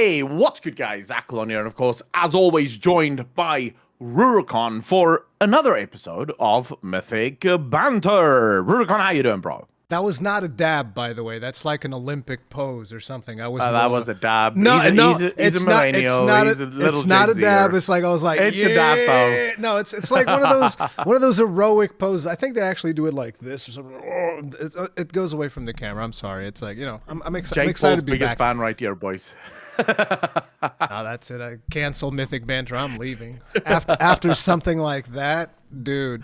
Hey, what's good, guys? Zach here, and of course, as always, joined by Rurikon for another episode of Mythic Banter. Rurikon, how you doing, bro? That was not a dab, by the way. That's like an Olympic pose or something. I was That was a dab. No, he's a it's millennial. not. He's a little It's not a Gen dab. Zer. It's like I was like, It's yeah. a dab, though. No, it's like one of those heroic poses. I think they actually do it like this or something. It goes away from the camera. I'm sorry. It's like I'm excited Jake to Paul's be biggest back. fan right here, boys. No, that's it. I cancel Mythic Banter. I'm leaving after something like that. Dude,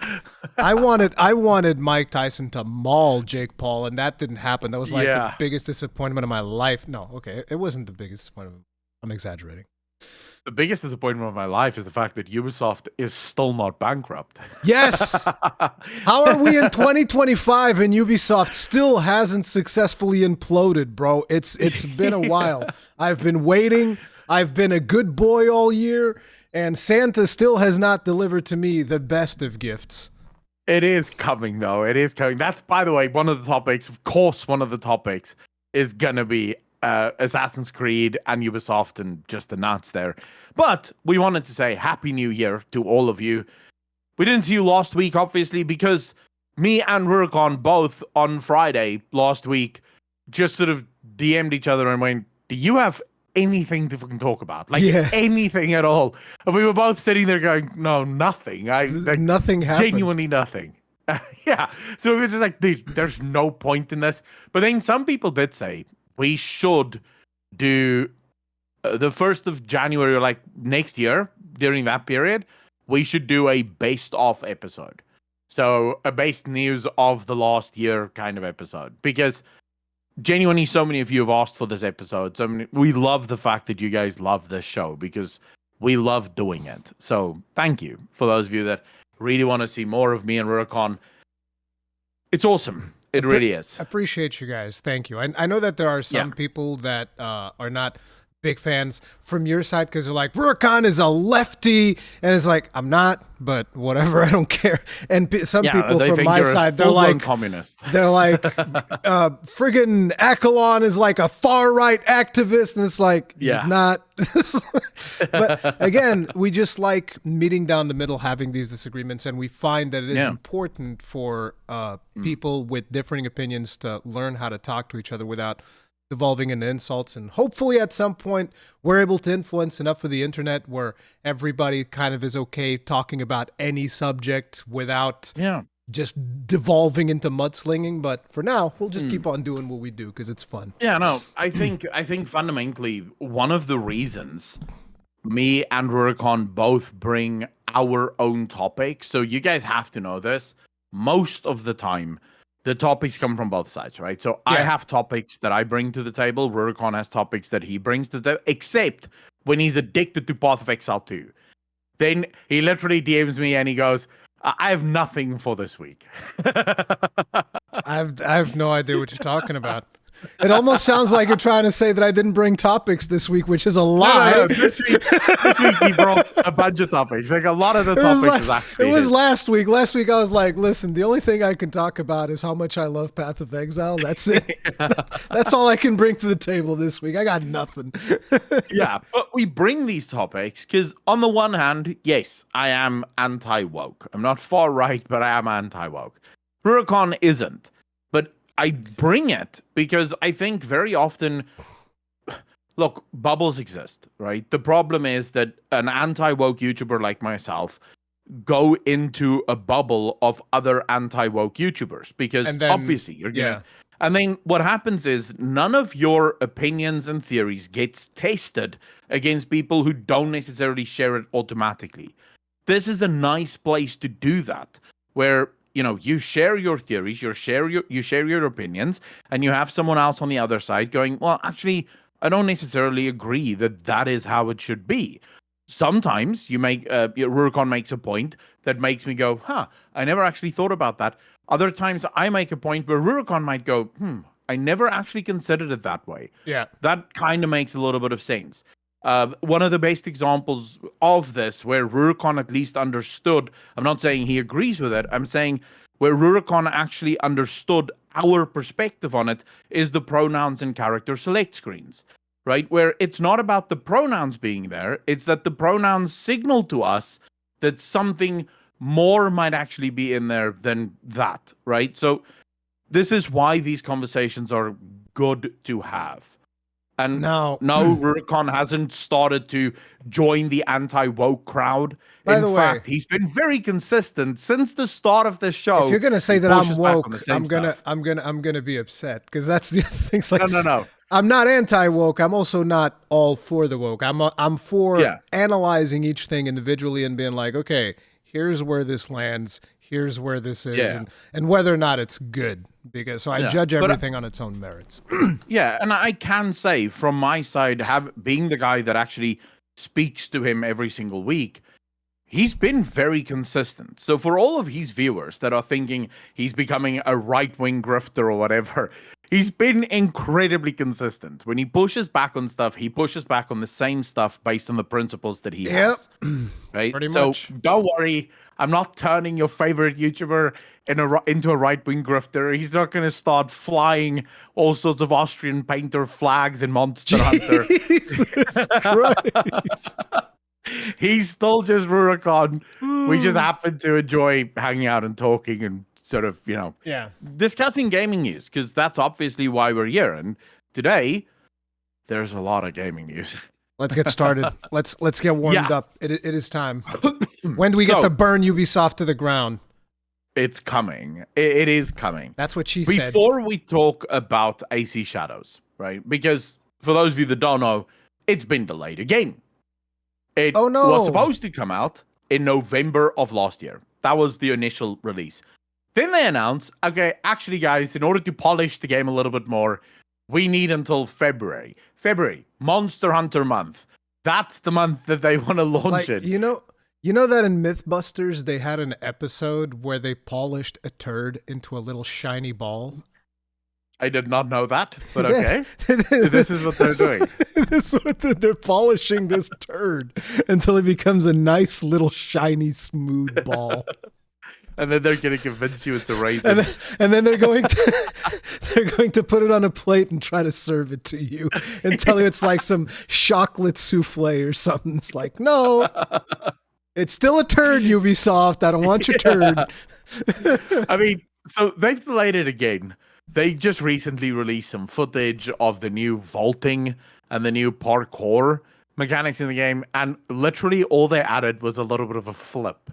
I wanted Mike Tyson to maul Jake Paul, and that didn't happen. That was like the biggest disappointment of my life. No, okay, it wasn't the biggest disappointment. I'm exaggerating. The biggest disappointment of my life is the fact that Ubisoft is still not bankrupt. Yes! How are we in 2025 and Ubisoft still hasn't successfully imploded, bro? It's been a while. I've been waiting. I've been a good boy all year. And Santa still has not delivered to me the best of gifts. It is coming, though. It is coming. That's, by the way, one of the topics. Of course, one of the topics is going to be Assassin's Creed and Ubisoft and just the nuts there. But we wanted to say Happy New Year to all of you. We didn't see you last week, obviously, because me and Rurikon both on Friday last week just sort of DM'd each other and went, do you have anything to fucking talk about, like anything at all? And we were both sitting there going, no, nothing. Nothing happened. Genuinely nothing. Yeah. So it was just like, dude, there's no point in this. But then some people did say we should do the 1st of January, or like next year during that period, we should do a based off episode. So a based news of the last year kind of episode, because genuinely, so many of you have asked for this episode. So we love the fact that you guys love this show because we love doing it. So thank you for those of you that really want to see more of me and Rurikon. It's awesome. It really is. Appreciate you guys. Thank you. I know that there are some people that are not big fans from your side because they're like, Rurikon is a lefty, and it's like, I'm not, but whatever, I don't care. And some people from my side, they're like communist. They're like, friggin' Akalon is like a far right activist, and it's like, he's not. But again, we just like meeting down the middle, having these disagreements, and we find that it is important for people with differing opinions to learn how to talk to each other without devolving into insults. And hopefully at some point we're able to influence enough of the internet where everybody kind of is okay talking about any subject without just devolving into mudslinging. But for now, we'll just keep on doing what we do because it's fun. Yeah, no, I think fundamentally one of the reasons me and Rurikon both bring our own topics, so you guys have to know this, most of the time the topics come from both sides, right? So I have topics that I bring to the table. Rurikon has topics that he brings to the table, except when he's addicted to Path of Exile 2. Then he literally DMs me and he goes, I have nothing for this week. I have no idea what you're talking about. It almost sounds like you're trying to say that I didn't bring topics this week, which is a lie. No. This week he brought a bunch of topics. Like a lot of the topics is actually. It was last week. Last week I was like, listen, the only thing I can talk about is how much I love Path of Exile. That's it. That's all I can bring to the table this week. I got nothing. Yeah, but we bring these topics because on the one hand, yes, I am anti-woke. I'm not far right, but I am anti-woke. Rurikon isn't. But I bring it because I think very often, look, bubbles exist, right? The problem is that an anti-woke YouTuber like myself go into a bubble of other anti-woke YouTubers because obviously you're gonna. And then what happens is none of your opinions and theories gets tested against people who don't necessarily share it automatically. This is a nice place to do that, where you share your theories, you share your opinions, and you have someone else on the other side going, well, actually, I don't necessarily agree that is how it should be. Sometimes Rurikon makes a point that makes me go, I never actually thought about that. Other times I make a point where Rurikon might go, I never actually considered it that way. Yeah. That kind of makes a little bit of sense. One of the best examples of this, where Rurikon at least understood, I'm not saying he agrees with it, I'm saying where Rurikon actually understood our perspective on it, is the pronouns and character select screens. right? Where it's not about the pronouns being there. It's that the pronouns signal to us that something more might actually be in there than that, right? So this is why these conversations are good to have. And now, no, Rurikon hasn't started to join the anti-woke crowd. By In the fact, way, he's been very consistent since the start of the show. if you're gonna say He that I'm pushes back on woke, the same stuff. I'm gonna be upset because that's the other thing. It's like, No. I'm not anti-woke. I'm also not all for the woke. I'm for analyzing each thing individually and being like, okay, here's where this lands. Here's where this is, and whether or not it's good. Because so I judge everything on its own merits. Yeah, and I can say from my side, being the guy that actually speaks to him every single week, he's been very consistent. So for all of his viewers that are thinking he's becoming a right-wing grifter or whatever, he's been incredibly consistent. When he pushes back on stuff, he pushes back on the same stuff based on the principles that he has. Right? Pretty so much. Don't worry, I'm not turning your favorite YouTuber into a right-wing grifter. He's not going to start flying all sorts of Austrian painter flags in Monster Hunter. Jesus Christ. He's still just Rurikon. We just happen to enjoy hanging out and talking and sort of, discussing gaming news, because that's obviously why we're here. And today, there's a lot of gaming news. Let's get started. Let's get warmed up. It is time. When do we get to burn Ubisoft to the ground? It's coming. It is coming. That's what she said. Before we talk about AC Shadows, right? Because for those of you that don't know, it's been delayed again. It was supposed to come out in November of last year. That was the initial release. Then they announced, okay, actually, guys, in order to polish the game a little bit more, we need until February. Monster Hunter month. That's the month that they want to launch it. You know that in Mythbusters, they had an episode where they polished a turd into a little shiny ball? I did not know that, but okay. This is what they're doing. This is what they're polishing this turd until it becomes a nice little shiny smooth ball. And then they're going to convince you it's a raisin. And then they're going to put it on a plate and try to serve it to you and tell you it's like some chocolate souffle or something. It's like, no, it's still a turd, Ubisoft. I don't want your turd. I mean, so they've delayed it again. They just recently released some footage of the new vaulting and the new parkour mechanics in the game, and literally all they added was a little bit of a flip.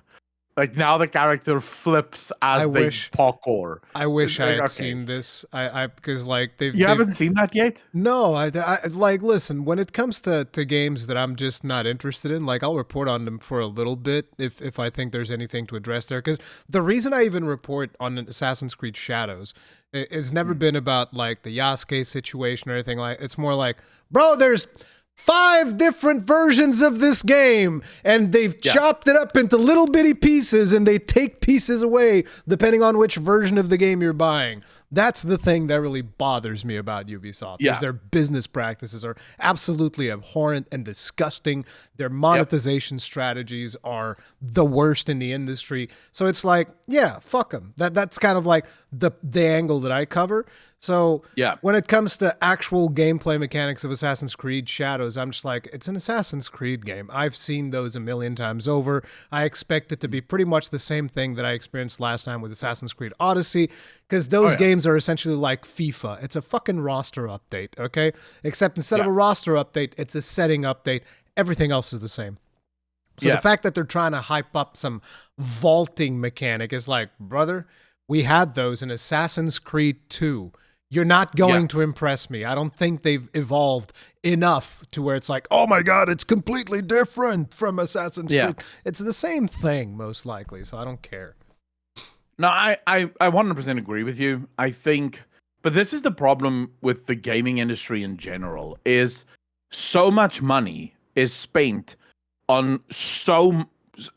Like, now the character flips as they parkour. I wish I had seen this. Because like you haven't seen that yet? No, I like, listen, when it comes to games that I'm just not interested in, like, I'll report on them for a little bit if I think there's anything to address there. Because the reason I even report on Assassin's Creed Shadows has never been about like the Yasuke situation or anything like. It's more like, bro, there's 5 different versions of this game, and they've chopped it up into little bitty pieces, and they take pieces away depending on which version of the game you're buying. That's the thing that really bothers me about Ubisoft. Is their business practices are absolutely abhorrent and disgusting. Their monetization strategies are the worst in the industry. So it's like, fuck them. That's kind of like the angle that I cover. So when it comes to actual gameplay mechanics of Assassin's Creed Shadows, I'm just like, it's an Assassin's Creed game. I've seen those a million times over. I expect it to be pretty much the same thing that I experienced last time with Assassin's Creed Odyssey, because those games are essentially like FIFA. It's a fucking roster update, okay? Except instead of a roster update, it's a setting update. Everything else is the same. So the fact that they're trying to hype up some vaulting mechanic is like, brother, we had those in Assassin's Creed 2. You're not going to impress me. I don't think they've evolved enough to where it's like, oh my God, it's completely different from Assassin's Creed. It's the same thing, most likely, so I don't care. No, I 100% agree with you. I think, but this is the problem with the gaming industry in general, is so much money is spent on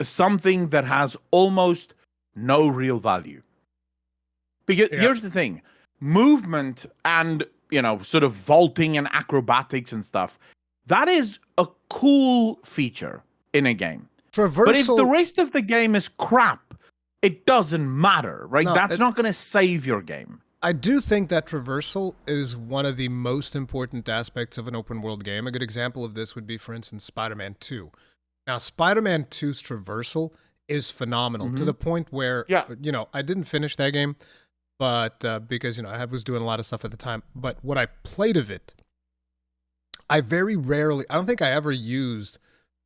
something that has almost no real value. Because here's the thing. Movement and, sort of vaulting and acrobatics and stuff, that is a cool feature in a game. Traversal. But if the rest of the game is crap, it doesn't matter, right? No, That's not going to save your game. I do think that traversal is one of the most important aspects of an open world game. A good example of this would be, for instance, Spider-Man 2. Now, Spider-Man 2's traversal is phenomenal to the point where, I didn't finish that game, but because, I was doing a lot of stuff at the time. But what I played of it, I don't think I ever used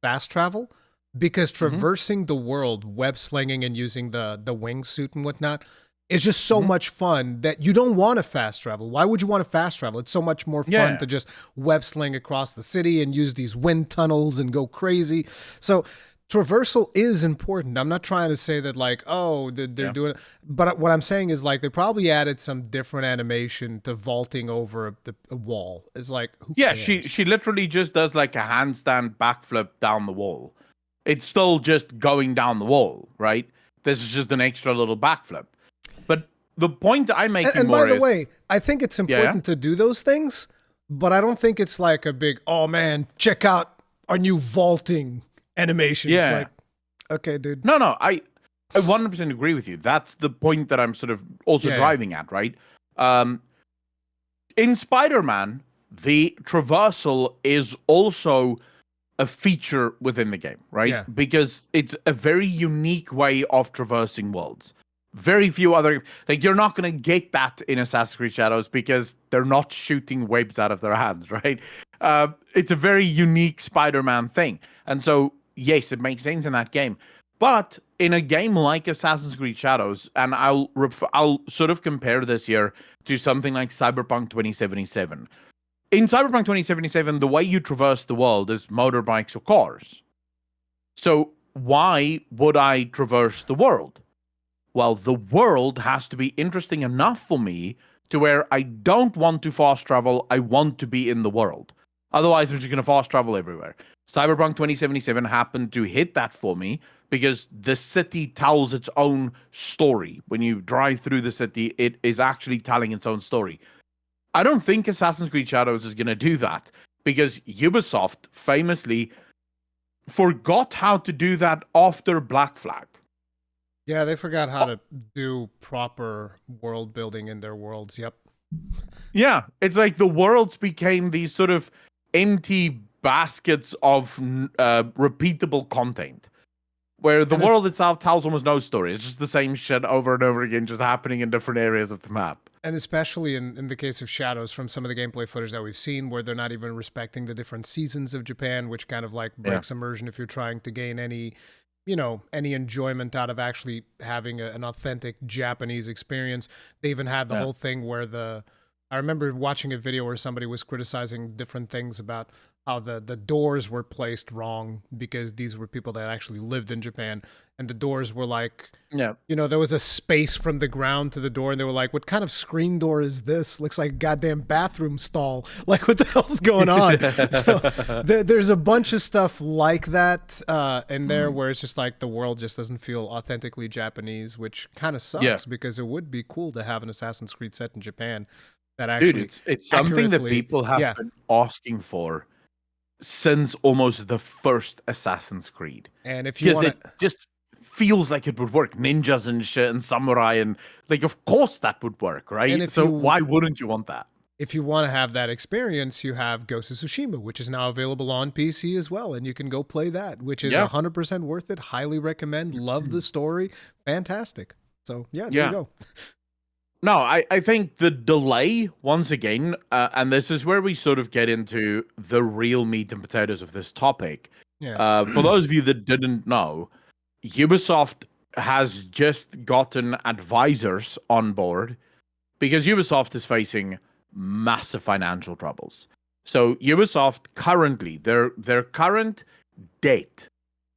fast travel because traversing the world, web slinging and using the wingsuit and whatnot, is just so much fun that you don't want to fast travel. Why would you want to fast travel? It's so much more fun to just web sling across the city and use these wind tunnels and go crazy. So traversal is important. I'm not trying to say that they're doing it, but what I'm saying is they probably added some different animation to vaulting over a wall. It's like, who cares? she literally just does like a handstand backflip down the wall. It's still just going down the wall, right? This is just an extra little backflip. But the point I'm making and by the way, I think it's important to do those things, but I don't think it's like a big, oh man, check out our new vaulting animation. Yeah. It's like, okay, dude. No, I 100% agree with you. That's the point that I'm sort of also driving at, right? In Spider-Man, the traversal is also a feature within the game, right? Yeah. Because it's a very unique way of traversing worlds. Very few other, you're not going to get that in Assassin's Creed Shadows because they're not shooting webs out of their hands, right? It's a very unique Spider-Man thing. And so, yes, it makes sense in that game. But in a game like Assassin's Creed Shadows, and I'll sort of compare this here to something like Cyberpunk 2077. In Cyberpunk 2077, the way you traverse the world is motorbikes or cars. So why would I traverse the world? Well, the world has to be interesting enough for me to where I don't want to fast travel. I want to be in the world. Otherwise, I'm just going to fast travel everywhere. Cyberpunk 2077 happened to hit that for me because the city tells its own story. When you drive through the city, it is actually telling its own story. I don't think Assassin's Creed Shadows is going to do that because Ubisoft famously forgot how to do that after Black Flag. Yeah, they forgot how to do proper world building in their worlds. Yep. Yeah, it's like the worlds became these sort of empty baskets of repeatable content, where the world itself tells almost no story. It's just the same shit over and over again, just happening in different areas of the map. And especially in the case of Shadows, from some of the gameplay footage that we've seen, where they're not even respecting the different seasons of Japan, which kind of breaks immersion if you're trying to gain any enjoyment out of actually having an authentic Japanese experience. They even had the whole thing where I remember watching a video where somebody was criticizing different things about how the doors were placed wrong because these were people that actually lived in Japan, and the doors were there was a space from the ground to the door, and they were like, what kind of screen door is this? Looks like a goddamn bathroom stall. Like, what the hell's going on? So there's a bunch of stuff like that in there where it's just like the world just doesn't feel authentically Japanese, which kind of sucks because it would be cool to have an Assassin's Creed set in Japan that actually it's something that people have been asking for since almost the first Assassin's Creed. And if you want it just feels like it would work. Ninjas and shit and samurai and of course that would work, right? So why wouldn't you want that? If you want to have that experience, you have Ghost of Tsushima, which is now available on PC as well, and you can go play that, which is 100% worth it. Highly recommend. Love the story. Fantastic. So there you go. No, I think the delay, once again, and this is where we sort of get into the real meat and potatoes of this topic. Yeah. For those of you that didn't know, Ubisoft has just gotten advisors on board because Ubisoft is facing massive financial troubles. So Ubisoft currently, their current debt,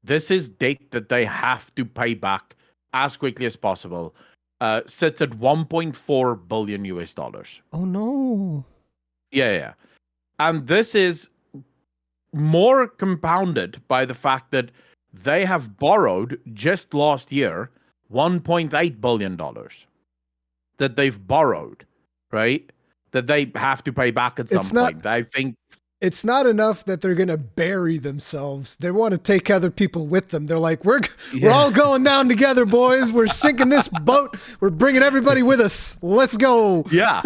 this is debt that they have to pay back as quickly as possible, sits at $1.4 billion US. Oh no. Yeah. And this is more compounded by the fact that they have borrowed just last year $1.8 billion that they've borrowed, right? That they have to pay back at some point. I think it's not enough that they're gonna bury themselves. They want to take other people with them. They're like, we're all going down together, boys. We're sinking this boat. We're bringing everybody with us. Let's go. Yeah.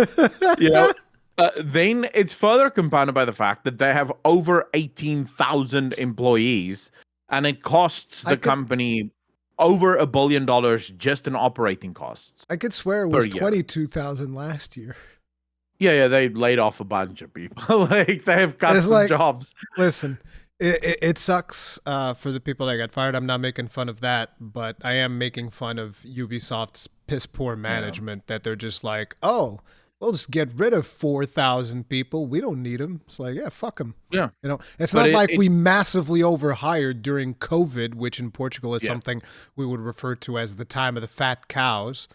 Then it's further compounded by the fact that they have over 18,000 employees, and it costs the company over $1 billion just in operating costs. I could swear it was 22,000 last year. Yeah, they laid off a bunch of people. Like, they have got some jobs. Listen, it sucks for the people that got fired. I'm not making fun of that, but I am making fun of Ubisoft's piss poor management that they're just like, oh, we'll just get rid of 4,000 people. We don't need them. It's like, yeah, fuck them. Yeah. You know, it's not like we massively overhired during COVID, which in Portugal is something we would refer to as the time of the fat cows,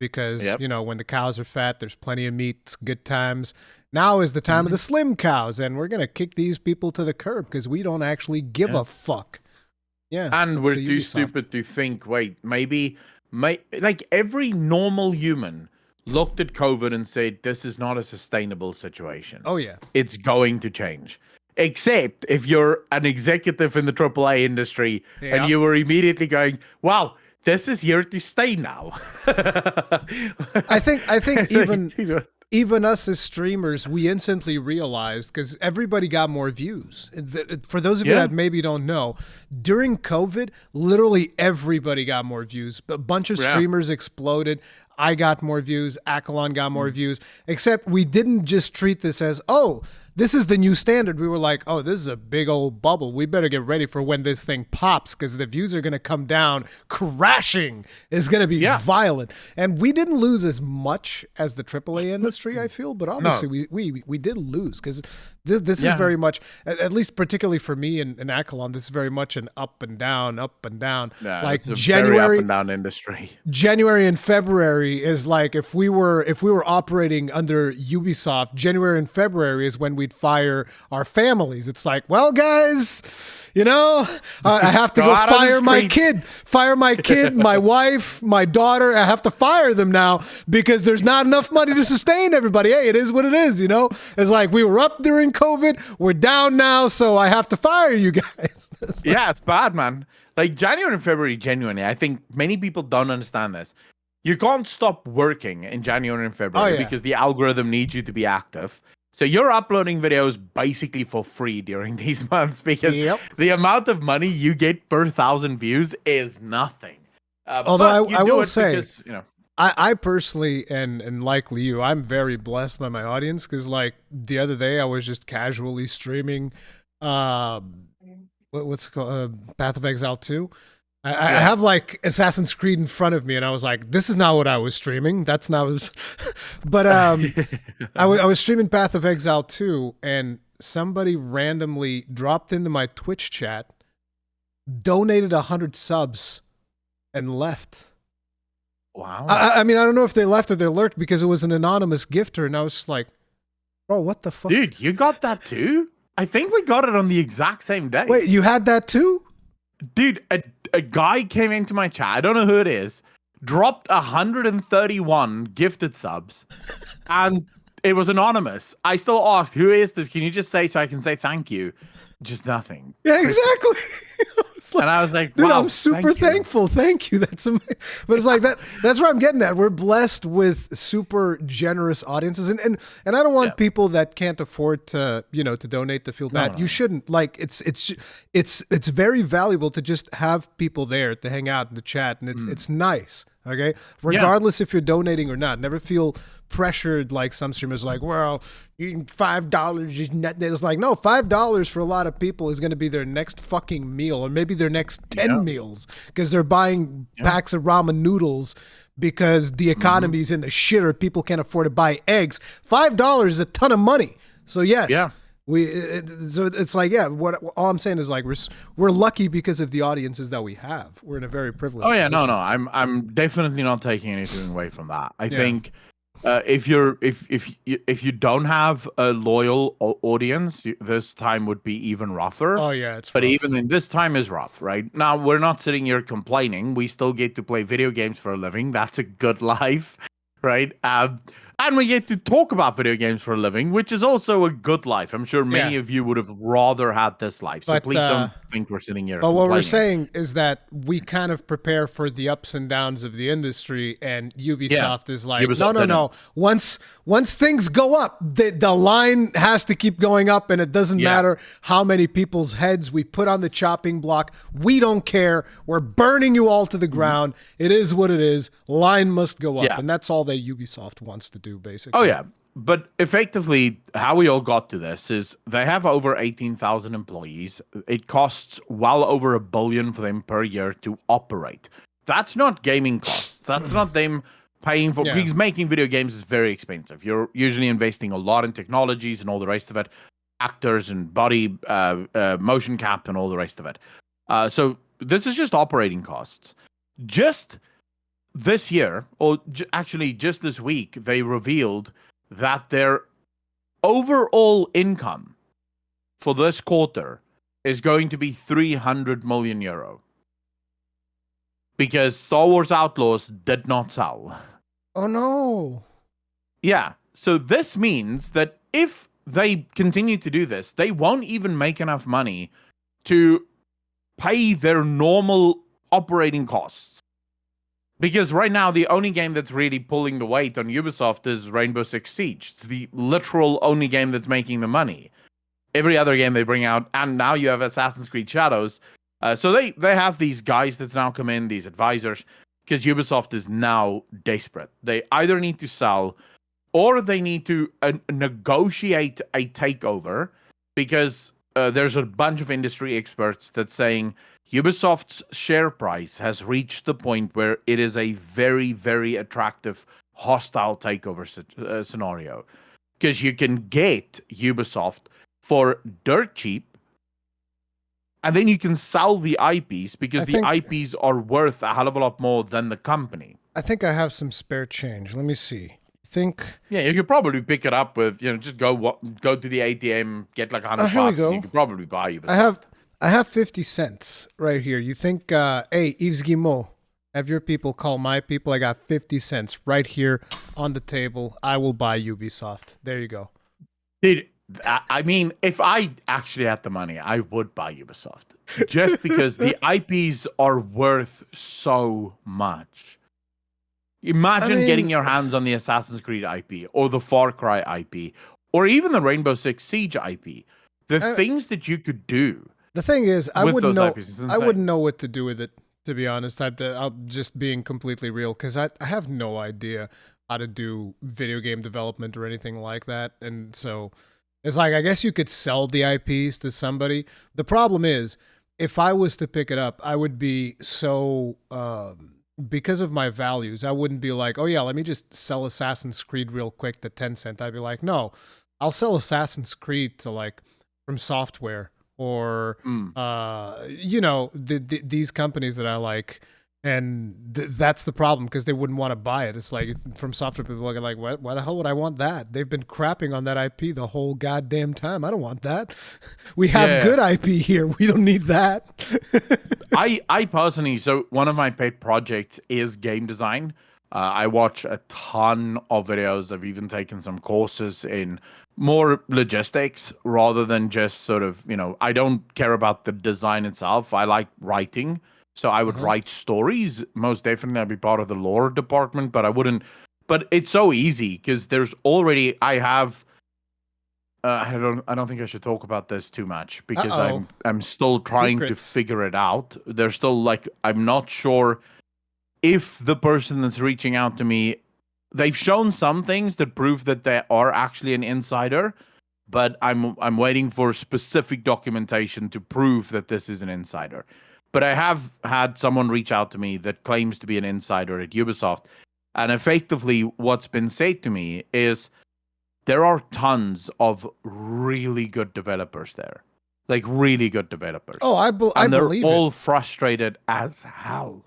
because, you know, when the cows are fat, there's plenty of meat, it's good times. Now is the time of the slim cows, and we're going to kick these people to the curb because we don't actually give a fuck. Yeah. And we're too stupid to think, wait, maybe like every normal human looked at COVID and said, this is not a sustainable situation. Oh, yeah. It's going to change. Except if you're an executive in the AAA industry and you were immediately going, wow, this is here to stay now. I think even us as streamers, we instantly realized, because everybody got more views. For those of you that maybe don't know, during COVID, literally everybody got more views. A bunch of streamers exploded. I got more views. Akalon got more views. Except we didn't just treat this as, oh, this is the new standard. We were like, oh, this is a big old bubble. We better get ready for when this thing pops, because the views are going to come down crashing. It's going to be violent. And we didn't lose as much as the AAA industry, I feel. But obviously we did lose, because this is very much, at least particularly for me and Akalon, this is very much an up and down, up and down. Yeah, like it's a January, very up and down industry. January and February is like, if we were operating under Ubisoft, January and February is when we'd fire our families. It's like, well, guys, you know, I have to go fire my kid, my wife, my daughter. I have to fire them now because there's not enough money to sustain everybody. Hey, it is what it is, you know? It's like, we were up during COVID, we're down now, so I have to fire you guys. It's bad, man. Like, January and February, genuinely, I think many people don't understand this. You can't stop working in January and February because the algorithm needs you to be active. So you're uploading videos basically for free during these months, because the amount of money you get per 1,000 views is nothing. Although I will say, because, you know, I personally, and likely you, I'm very blessed by my audience, because like the other day I was just casually streaming what's it called, Path of Exile 2. I have like Assassin's Creed in front of me, and I was like, this is not what I was streaming. That's not what but I was streaming Path of Exile 2, and somebody randomly dropped into my Twitch chat, donated 100 subs, and left. Wow. I mean, I don't know if they left or they lurked, because it was an anonymous gifter, and I was just like, bro, what the fuck? Dude, you got that too? I think we got it on the exact same day. Wait, you had that too? Dude, a guy came into my chat, I don't know who it is, dropped 131 gifted subs, and it was anonymous. I still asked, who is this? Can you just say so I can say thank you? Just nothing. Yeah, exactly. Like, and I was like, dude, wow, I'm super thankful. Thank you. That's amazing. But it's like that's where I'm getting at. We're blessed with super generous audiences. And I don't want people that can't afford to, you know, to donate to feel bad. No. You shouldn't. Like, it's very valuable to just have people there to hang out in the chat, and it's nice. Okay? Regardless if you're donating or not. Never feel pressured like some streamers like, well, $5 is net. It's like, no, $5 for a lot of people is going to be their next fucking meal, or maybe their next 10 meals, because they're buying packs of ramen noodles because the economy's in the shitter. People can't afford to buy eggs. $5 is a ton of money. So yes, so it's like, all I'm saying is like, we're lucky because of the audiences that we have. We're in a very privileged position. No, I'm definitely not taking anything away from that. I think if you don't have a loyal audience, this time would be even rougher. Oh yeah, it's but rough. Even in this time is rough, right? Now we're not sitting here complaining. We still get to play video games for a living. That's a good life, right? And we get to talk about video games for a living, which is also a good life. I'm sure many of you would have rather had this life. So please don't think we're sitting here. But what we're saying is that we kind of prepare for the ups and downs of the industry, and Ubisoft is like, no. Once things go up, the line has to keep going up, and it doesn't matter how many people's heads we put on the chopping block. We don't care. We're burning you all to the ground. It is what it is. Line must go up, and that's all that Ubisoft wants to do, basically. Oh, yeah. But effectively, how we all got to this is they have over 18,000 employees. It costs well over $1 billion for them per year to operate. That's not gaming costs. That's not them paying for... Because making video games is very expensive. You're usually investing a lot in technologies and all the rest of it. Actors and body, motion cap and all the rest of it. So this is just operating costs. Just this year, or actually just this week, they revealed that their overall income for this quarter is going to be 300 million euro. Because Star Wars Outlaws did not sell. Oh, no. Yeah. So this means that if they continue to do this, they won't even make enough money to pay their normal operating costs. Because right now, the only game that's really pulling the weight on Ubisoft is Rainbow Six Siege. It's the literal only game that's making the money. Every other game they bring out, and now you have Assassin's Creed Shadows. So they have these guys that's now come in, these advisors, because Ubisoft is now desperate. They either need to sell, or they need to negotiate a takeover, because there's a bunch of industry experts that's saying Ubisoft's share price has reached the point where it is a very, very attractive hostile takeover scenario. Because you can get Ubisoft for dirt cheap, and then you can sell the IPs because the IPs are worth a hell of a lot more than the company. I think I have some spare change. Let me see. Yeah, you could probably pick it up with, just go to the ATM, get like $100 and you could probably buy Ubisoft. I have 50 cents right here. You think, hey, Yves Guillemot, have your people call my people. I got 50 cents right here on the table. I will buy Ubisoft. There you go. Dude, I mean, if I actually had the money, I would buy Ubisoft. Just because the IPs are worth so much. Imagine getting your hands on the Assassin's Creed IP, or the Far Cry IP, or even the Rainbow Six Siege IP. The things that you could do. The thing is, I wouldn't know what to do with it, to be honest. I'm just being completely real, because I have no idea how to do video game development or anything like that. And so it's like, I guess you could sell the IPs to somebody. The problem is, if I was to pick it up, I would be so... because of my values, I wouldn't be like, oh yeah, let me just sell Assassin's Creed real quick to Tencent. I'd be like, no, I'll sell Assassin's Creed to like From Software or these companies that I like, and that's the problem, because they wouldn't want to buy it. It's like From Software people look like, why the hell would I want that? They've been crapping on that IP the whole goddamn time. I don't want that. We have good IP here. We don't need that. I personally, so one of my pet projects is game design. I watch a ton of videos. I've even taken some courses in more logistics rather than just sort of, I don't care about the design itself. I like writing. So I would write stories. Most definitely I'd be part of the lore department, but I wouldn't. But it's so easy because there's already, I have, I don't think I should talk about this too much because I'm still trying to figure it out. There's still like, I'm not sure if the person that's reaching out to me, they've shown some things that prove that they are actually an insider, but I'm waiting for specific documentation to prove that this is an insider. But I have had someone reach out to me that claims to be an insider at Ubisoft. And effectively, what's been said to me is there are tons of really good developers there. Like, really good developers. Oh, I believe it. And they're all frustrated as hell.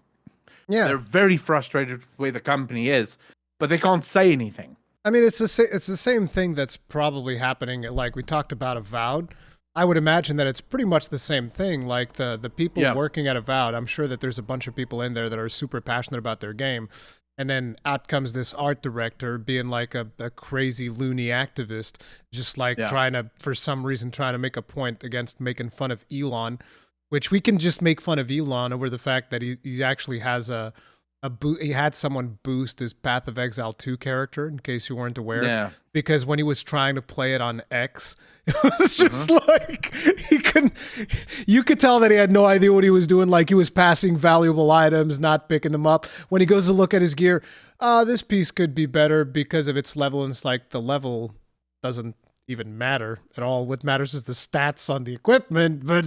Yeah. They're very frustrated with the way the company is, but they can't say anything. I mean, it's the same thing that's probably happening. Like we talked about Avowed. I would imagine that it's pretty much the same thing. Like the people working at Avowed, I'm sure that there's a bunch of people in there that are super passionate about their game. And then out comes this art director being like a crazy loony activist, just like trying to, for some reason, trying to make a point against making fun of Elon, which we can just make fun of Elon over the fact that he actually has he had someone boost his Path of Exile 2 character, in case you weren't aware, because when he was trying to play it on X, it was just like you could tell that he had no idea what he was doing. Like he was passing valuable items, not picking them up. When he goes to look at his gear, this piece could be better because of its level, and it's like the level doesn't even matter at all. What matters is the stats on the equipment. But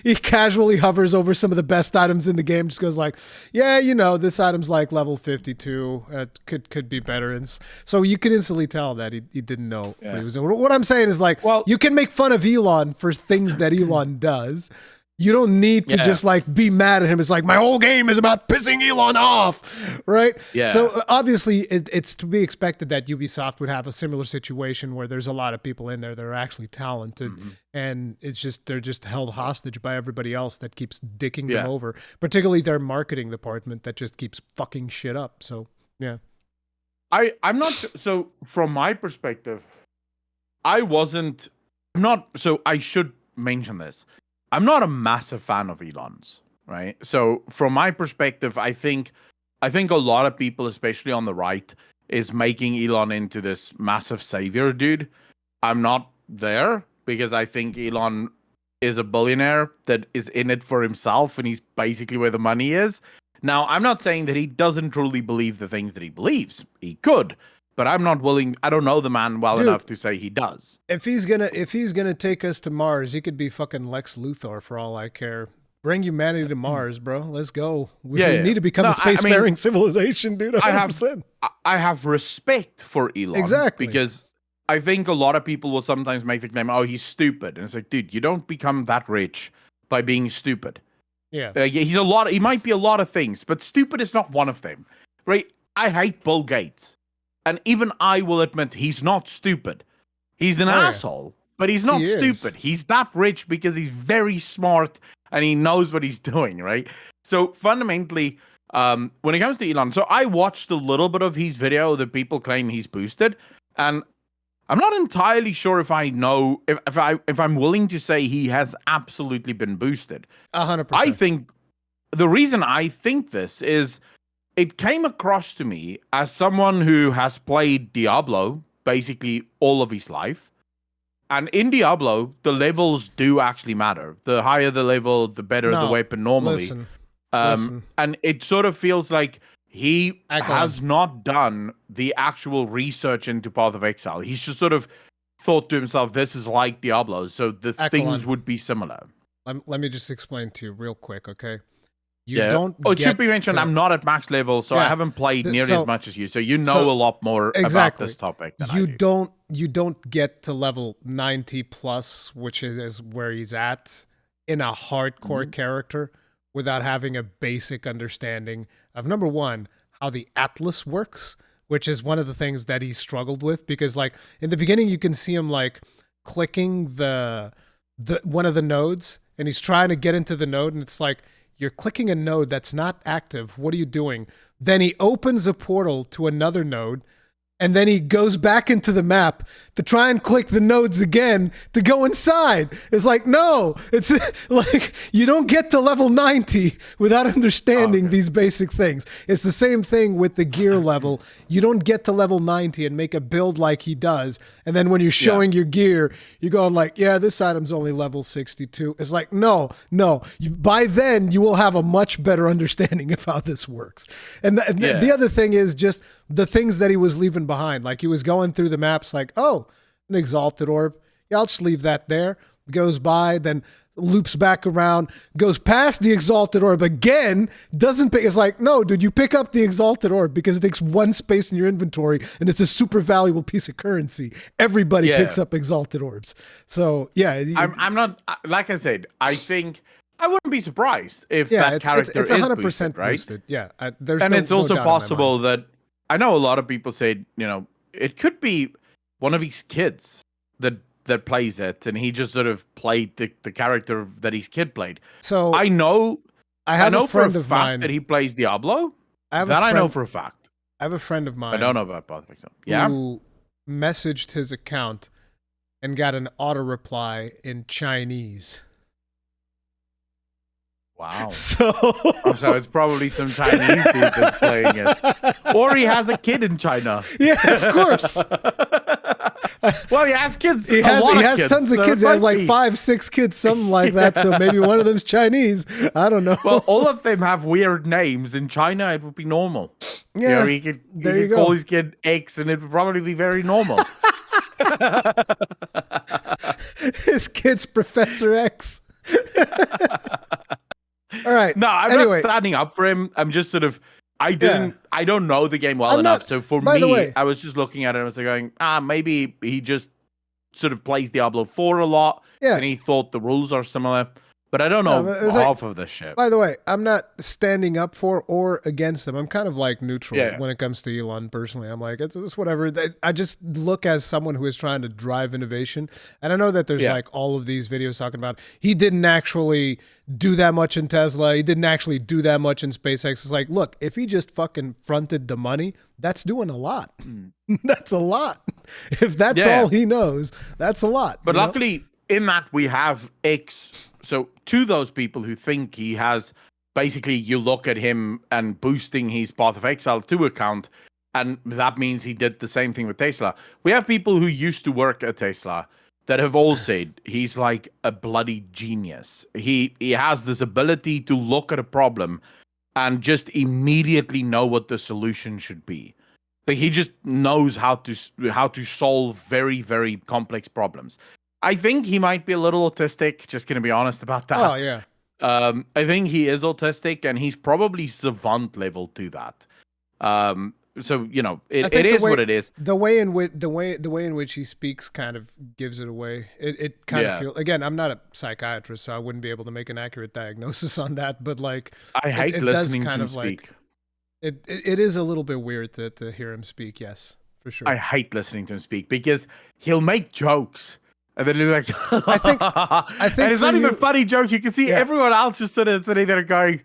he casually hovers over some of the best items in the game, just goes like, yeah, this item's like level 52, could be better. And so you can instantly tell that he didn't know what he was doing. What I'm saying is like, well, you can make fun of Elon for things that Elon does. You don't need to just like be mad at him. It's like, my whole game is about pissing Elon off, right? Yeah. So obviously it's to be expected that Ubisoft would have a similar situation where there's a lot of people in there that are actually talented, and it's just they're just held hostage by everybody else that keeps dicking them over, particularly their marketing department that just keeps fucking shit up. So yeah. I'm not, so from my perspective, I should mention this. I'm not a massive fan of Elon's, right? So from my perspective, I think a lot of people, especially on the right, is making Elon into this massive savior dude. I'm not there because I think Elon is a billionaire that is in it for himself, and he's basically where the money is. Now, I'm not saying that he doesn't truly believe the things that he believes. He could. But I'm not willing. I don't know the man well enough to say he does. If he's gonna take us to Mars, he could be fucking Lex Luthor for all I care. Bring humanity to Mars, bro. Let's go. We need to become a spacefaring civilization, dude. 100%. I have respect for Elon. Exactly. Because I think a lot of people will sometimes make the claim, oh, he's stupid. And it's like, dude, you don't become that rich by being stupid. Yeah. He might be a lot of things, but stupid is not one of them. Right? I hate Bill Gates. And even I will admit he's not stupid. He's an asshole, but he's not stupid. He's that rich because he's very smart and he knows what he's doing, right? So fundamentally, when it comes to Elon, so I watched a little bit of his video that people claim he's boosted, and I'm not entirely sure if I know if I'm willing to say he has absolutely been boosted. 100%. I think the reason I think this is, it came across to me as someone who has played Diablo basically all of his life. And in Diablo, the levels do actually matter. The higher the level, the better the weapon normally. Listen. And it sort of feels like he has not done the actual research into Path of Exile. He's just sort of thought to himself, this is like Diablo, so the things would be similar. Let me just explain to you real quick, okay? It should be mentioned, I'm not at max level, so I haven't played nearly as much as you. So you know a lot more about this topic than I do. You don't get to level 90 plus, which is where he's at, in a hardcore character without having a basic understanding of, number one, how the Atlas works, which is one of the things that he struggled with, because like in the beginning you can see him like clicking the one of the nodes, and he's trying to get into the node, and it's like, you're clicking a node that's not active. What are you doing? Then he opens a portal to another node, and then he goes back into the map to try and click the nodes again to go inside. It's like, no, it's like you don't get to level 90 without understanding these basic things. It's the same thing with the gear level. You don't get to level 90 and make a build like he does. And then when you're showing your gear, you're going like, yeah, this item's only level 62. It's like, no. By then you will have a much better understanding of how this works. And the other thing is just the things that he was leaving behind. Like he was going through the maps like, oh, an exalted orb. Yeah, I'll just leave that there. Goes by, then loops back around, goes past the exalted orb again, doesn't pick. It's like, no, dude, you pick up the exalted orb because it takes one space in your inventory and it's a super valuable piece of currency. Everybody picks up exalted orbs. So yeah. I'm not, like I said, I think I wouldn't be surprised if that character it's 100% is boosted, right? boosted. Yeah. It's also possible that, I know a lot of people say, it could be one of his kids that plays it, and he just sort of played the character that his kid played. So I know a for friend a of fact mine that he plays Diablo. I know for a fact. I have a friend of mine. I don't know about PoE2. Yeah. Who messaged his account and got an auto reply in Chinese. Wow. So it's probably some Chinese dude that's playing it. Or he has a kid in China. Yeah, of course. Well, he has kids. He has kids, tons of kids. He has like 5, 6 kids, something like that. So maybe one of them's Chinese. I don't know. Well, all of them have weird names. In China, it would be normal. Yeah. He could call his kid X, and it would probably be very normal. His kid's Professor X. All right. No, I'm not standing up for him. I'm just sort of. I don't know the game well enough. So for me, I was just looking at it and I was going, maybe he just sort of plays Diablo 4 a lot. Yeah. And he thought the rules are similar. But I don't know half of this shit. By the way, I'm not standing up for or against them. I'm kind of like neutral when it comes to Elon personally. I'm like, it's whatever. I just look as someone who is trying to drive innovation. And I know that there's like all of these videos talking about he didn't actually do that much in Tesla. He didn't actually do that much in SpaceX. It's like, look, if he just fucking fronted the money, that's doing a lot. That's a lot. If that's all he knows, that's a lot. But luckily, in that we have X. So to those people who think he has, basically you look at him and boosting his Path of Exile 2 account, and that means he did the same thing with Tesla. We have people who used to work at Tesla that have all said he's like a bloody genius. He has this ability to look at a problem and just immediately know what the solution should be. Like he just knows how to solve very, very complex problems. I think he might be a little autistic, just going to be honest about that. Oh, yeah. I think he is autistic, and he's probably savant level to that. So, it is what it is. The way in which he speaks kind of gives it away. It kind of feels, again, I'm not a psychiatrist, so I wouldn't be able to make an accurate diagnosis on that, but like I hate listening to him speak. It is a little bit weird to hear him speak, yes, for sure. I hate listening to him speak because he'll make jokes. And then he's like, I think and it's not even funny jokes. You can see everyone else just sitting there going,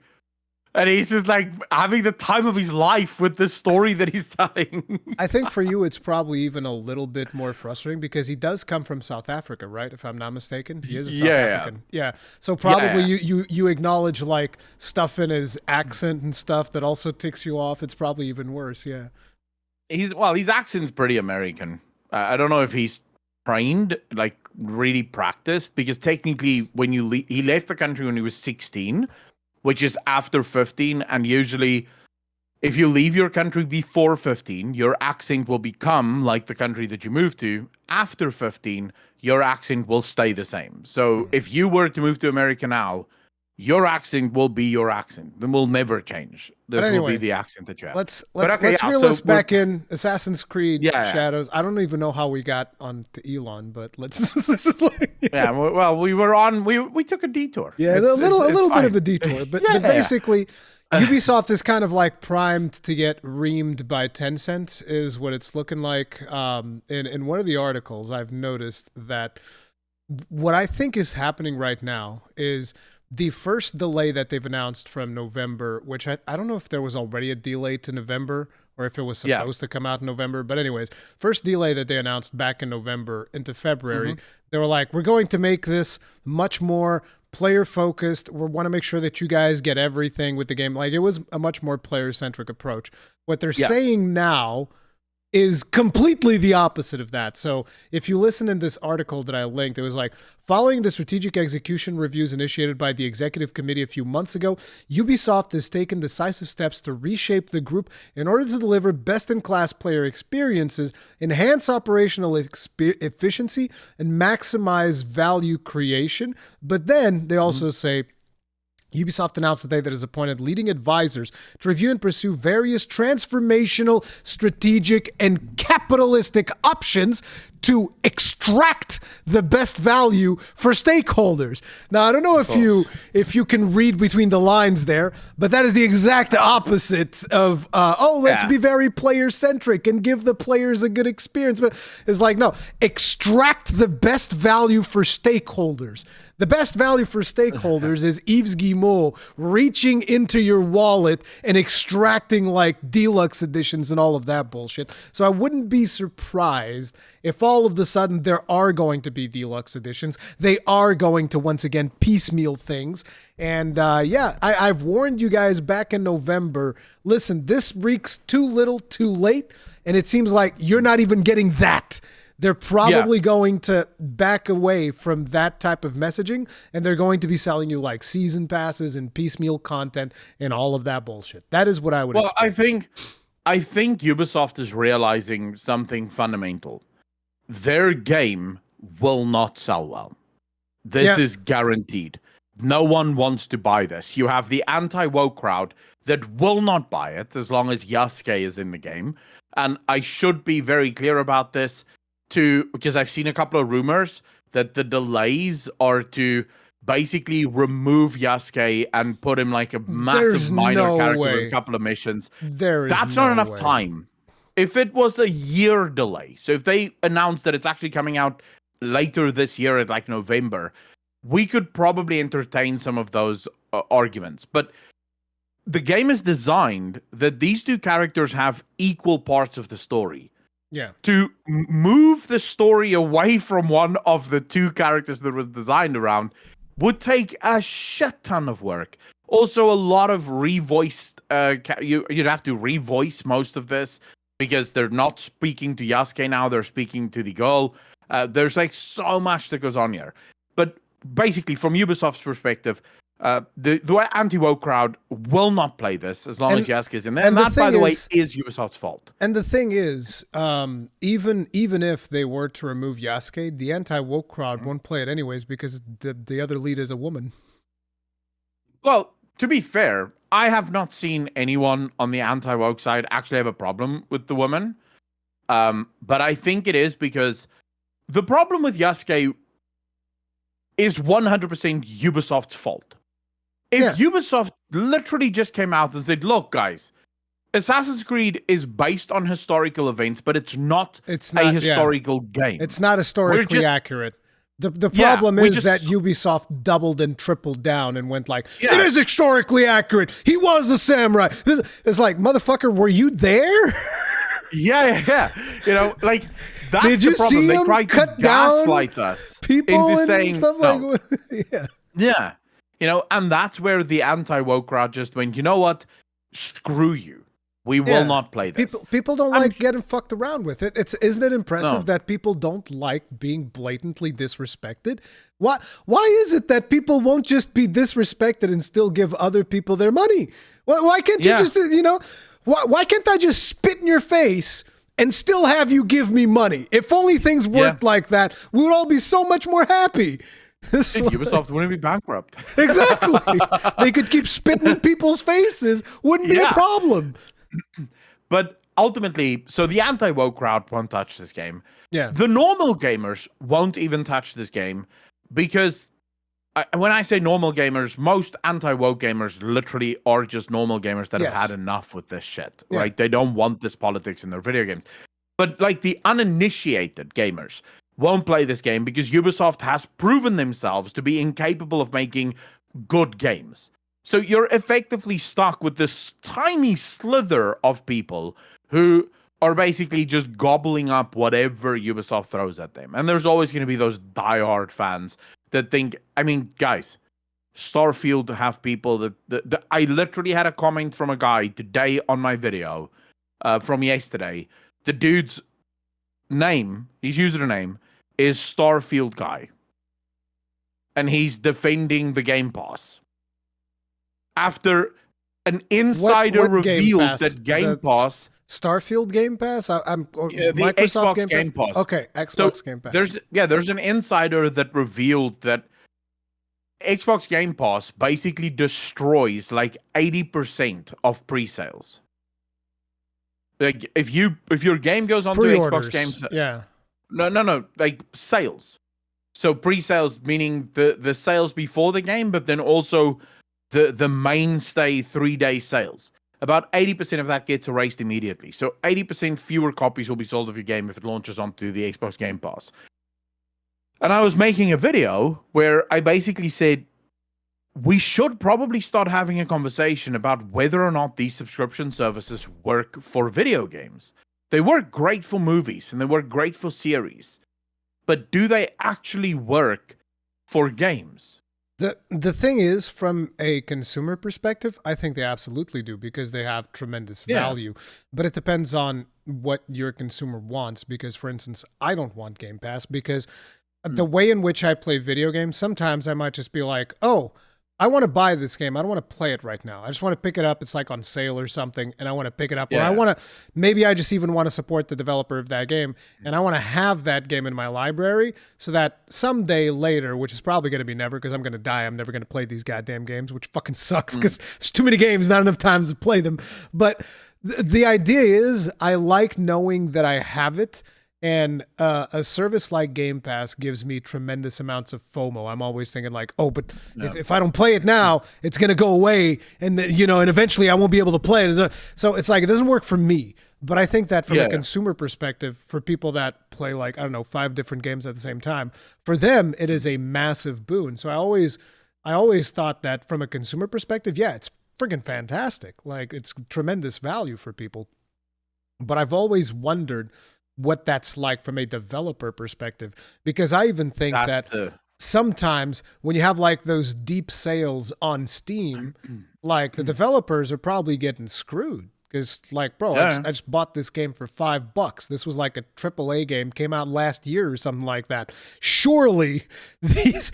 and he's just like having the time of his life with this story that he's telling. I think for you, it's probably even a little bit more frustrating because he does come from South Africa, right? If I'm not mistaken, he is a South African. Yeah. So probably you acknowledge like stuff in his accent and stuff that also ticks you off. It's probably even worse. Yeah. His accent's pretty American. I don't know if he's trained, like really practiced, because technically when he left the country when he was 16, which is after 15, and usually if you leave your country before 15, your accent will become like the country that you moved to. After 15, your accent will stay the same. So if you were to move to America now, your accent will be your accent. It will never change. This will be the accent that you have. Let's reel us back in. Assassin's Creed Shadows. I don't even know how we got on to Elon, but let's just like, well, we were on. We took a detour. Yeah, a little bit of a detour, but basically, Ubisoft is kind of like primed to get reamed by Tencent, is what it's looking like. In one of the articles, I've noticed that what I think is happening right now is the first delay that they've announced from November, which I don't know if there was already a delay to November or if it was supposed to come out in November. But anyways, first delay that they announced back in November into February, they were like, we're going to make this much more player focused. We want to make sure that you guys get everything with the game. Like it was a much more player centric approach. What they're saying now is completely the opposite of that. So if you listen in this article that I linked, it was like, following the strategic execution reviews initiated by the executive committee a few months ago, Ubisoft has taken decisive steps to reshape the group in order to deliver best-in-class player experiences, enhance operational efficiency, and maximize value creation. But then they also say, Ubisoft announced today that it has appointed leading advisors to review and pursue various transformational, strategic, and capitalistic options to extract the best value for stakeholders. Now, I don't know if you can read between the lines there, but that is the exact opposite of, let's be very player-centric and give the players a good experience. But it's like, no, extract the best value for stakeholders. The best value for stakeholders is Yves Guillemot reaching into your wallet and extracting like deluxe editions and all of that bullshit. So I wouldn't be surprised if all of a sudden there are going to be deluxe editions. They are going to once again piecemeal things. And I've warned you guys back in November. Listen, this reeks too little, too late. And it seems like you're not even getting that. They're probably going to back away from that type of messaging, and they're going to be selling you like season passes and piecemeal content and all of that bullshit. That is what I would expect. I think Ubisoft is realizing something fundamental. Their game will not sell well. This is guaranteed. No one wants to buy this. You have the anti-woke crowd that will not buy it as long as Yasuke is in the game. And I should be very clear about this. Because I've seen a couple of rumors that the delays are to basically remove Yasuke and put him like a massive minor character with a couple of missions. That's not enough time. If it was a year delay, so if they announced that it's actually coming out later this year at like November, we could probably entertain some of those arguments. But the game is designed that these two characters have equal parts of the story. Yeah. To move the story away from one of the two characters that was designed around would take a shit ton of work. Also, a lot of revoiced. You'd have to revoice most of this because they're not speaking to Yasuke now; they're speaking to the girl. There's like so much that goes on here. But basically, from Ubisoft's perspective, the anti-woke crowd will not play this as long as Yasuke is in there. And that, by the way, is Ubisoft's fault. And the thing is, even if they were to remove Yasuke, the anti-woke crowd won't play it anyways because the other lead is a woman. Well, to be fair, I have not seen anyone on the anti-woke side actually have a problem with the woman. But I think it is because the problem with Yasuke is 100% Ubisoft's fault. If Ubisoft literally just came out and said, look, guys, Assassin's Creed is based on historical events, but it's not a historical game. It's not historically accurate. The problem is that Ubisoft doubled and tripled down and went like, it is historically accurate. He was a samurai. It's like, motherfucker, were you there? Yeah. You know, like, that's Did you the problem. See they him tried cut to down gaslight us people into and saying stuff no. like Yeah. You know, and that's where the anti-woke crowd just went, you know what? Screw you. We will not play this. People don't like getting fucked around with it. Isn't it impressive that people don't like being blatantly disrespected? Why is it that people won't just be disrespected and still give other people their money? Why can't you just, why can't I just spit in your face and still have you give me money? If only things worked like that, we would all be so much more happy. Ubisoft wouldn't be bankrupt. Exactly. They could keep spitting in people's faces. Wouldn't be a problem. But ultimately, so the anti-woke crowd won't touch this game. Yeah. The normal gamers won't even touch this game because when I say normal gamers, most anti-woke gamers literally are just normal gamers that have had enough with this shit, right? They don't want this politics in their video games. But like the uninitiated gamers won't play this game because Ubisoft has proven themselves to be incapable of making good games. So you're effectively stuck with this tiny slither of people who are basically just gobbling up whatever Ubisoft throws at them. And there's always going to be those diehard fans that think, I mean, guys, Starfield have people that I literally had a comment from a guy today on my video from yesterday. The dude's name, his username, is Starfield Guy. And he's defending the Game Pass. After an insider revealed that Game Pass... Starfield Game Pass? the Microsoft Xbox Game Pass. Okay, Xbox Game Pass. There's an insider that revealed that Xbox Game Pass basically destroys like 80% of pre-sales. Like if your game goes onto Xbox Games, no, like sales. So pre-sales meaning the sales before the game, but then also the mainstay 3-day sales. About 80% of that gets erased immediately. So 80% fewer copies will be sold of your game if it launches onto the Xbox Game Pass. And I was making a video where I basically said, we should probably start having a conversation about whether or not these subscription services work for video games. They work great for movies and they work great for series, but do they actually work for games? The thing is, from a consumer perspective, I think they absolutely do because they have tremendous value. But it depends on what your consumer wants. Because, for instance, I don't want Game Pass because the way in which I play video games, sometimes I might just be like, oh, I want to buy this game. I don't want to play it right now. I just want to pick it up. It's like on sale or something, and I want to pick it up. Or I want to, maybe I just even want to support the developer of that game, and I want to have that game in my library so that someday later, which is probably going to be never because I'm going to die, I'm never going to play these goddamn games, which fucking sucks because there's too many games, not enough time to play them. But the idea is I like knowing that I have it. And a service like Game Pass gives me tremendous amounts of FOMO. I'm always thinking like, oh, but if I don't play it now, it's going to go away. And, and eventually I won't be able to play it. So it's like, it doesn't work for me. But I think that from a consumer perspective, for people that play like, I don't know, 5 different games at the same time, for them, it is a massive boon. So I always thought that from a consumer perspective, it's freaking fantastic. Like it's tremendous value for people. But I've always wondered what that's like from a developer perspective, because I even think sometimes when you have like those deep sales on Steam, like the developers are probably getting screwed. Because like, bro, I just bought this game for $5. This was like a AAA game, came out last year or something like that. Surely these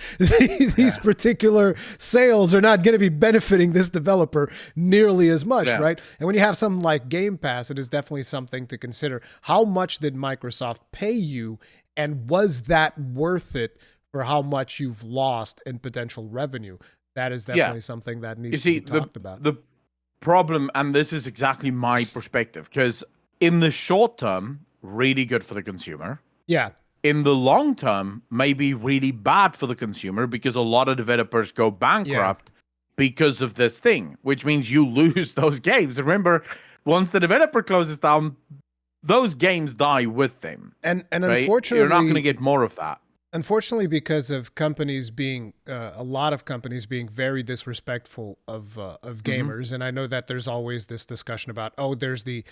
particular sales are not going to be benefiting this developer nearly as much, right? And when you have something like Game Pass, it is definitely something to consider. How much did Microsoft pay you, and was that worth it for how much you've lost in potential revenue? That is definitely something that needs to be talked about. The problem, and this is exactly my perspective, because in the short term, really good for the consumer. Yeah. In the long term, maybe really bad for the consumer because a lot of developers go bankrupt because of this thing, which means you lose those games. Remember, once the developer closes down, those games die with them. And right? Unfortunately, you're not going to get more of that. Unfortunately, because of companies being, a lot of companies being very disrespectful of gamers, and I know that there's always this discussion about, oh, there's the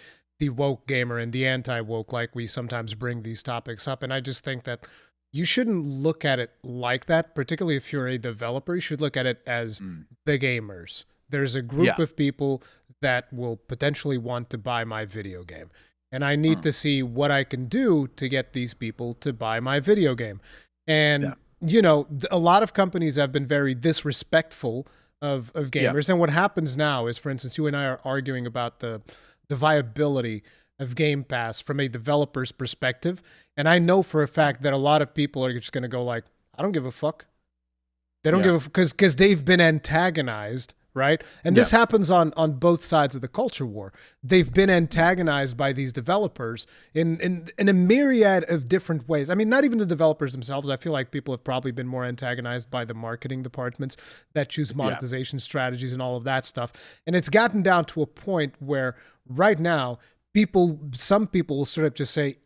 woke gamer and the anti-woke, like we sometimes bring these topics up, and I just think that you shouldn't look at it like that, particularly if you're a developer. You should look at it as the gamers. There's a group of people that will potentially want to buy my video game, and I need to see what I can do to get these people to buy my video game. And, a lot of companies have been very disrespectful of gamers. And what happens now is, for instance, you and I are arguing about the viability of Game Pass from a developer's perspective. And I know for a fact that a lot of people are just going to go like, I don't give a fuck. They don't give a fuck because they've been antagonized. Right. And this happens on both sides of the culture war. They've been antagonized by these developers in a myriad of different ways. I mean, not even the developers themselves. I feel like people have probably been more antagonized by the marketing departments that choose monetization strategies and all of that stuff. And it's gotten down to a point where right now, some people will sort of just say,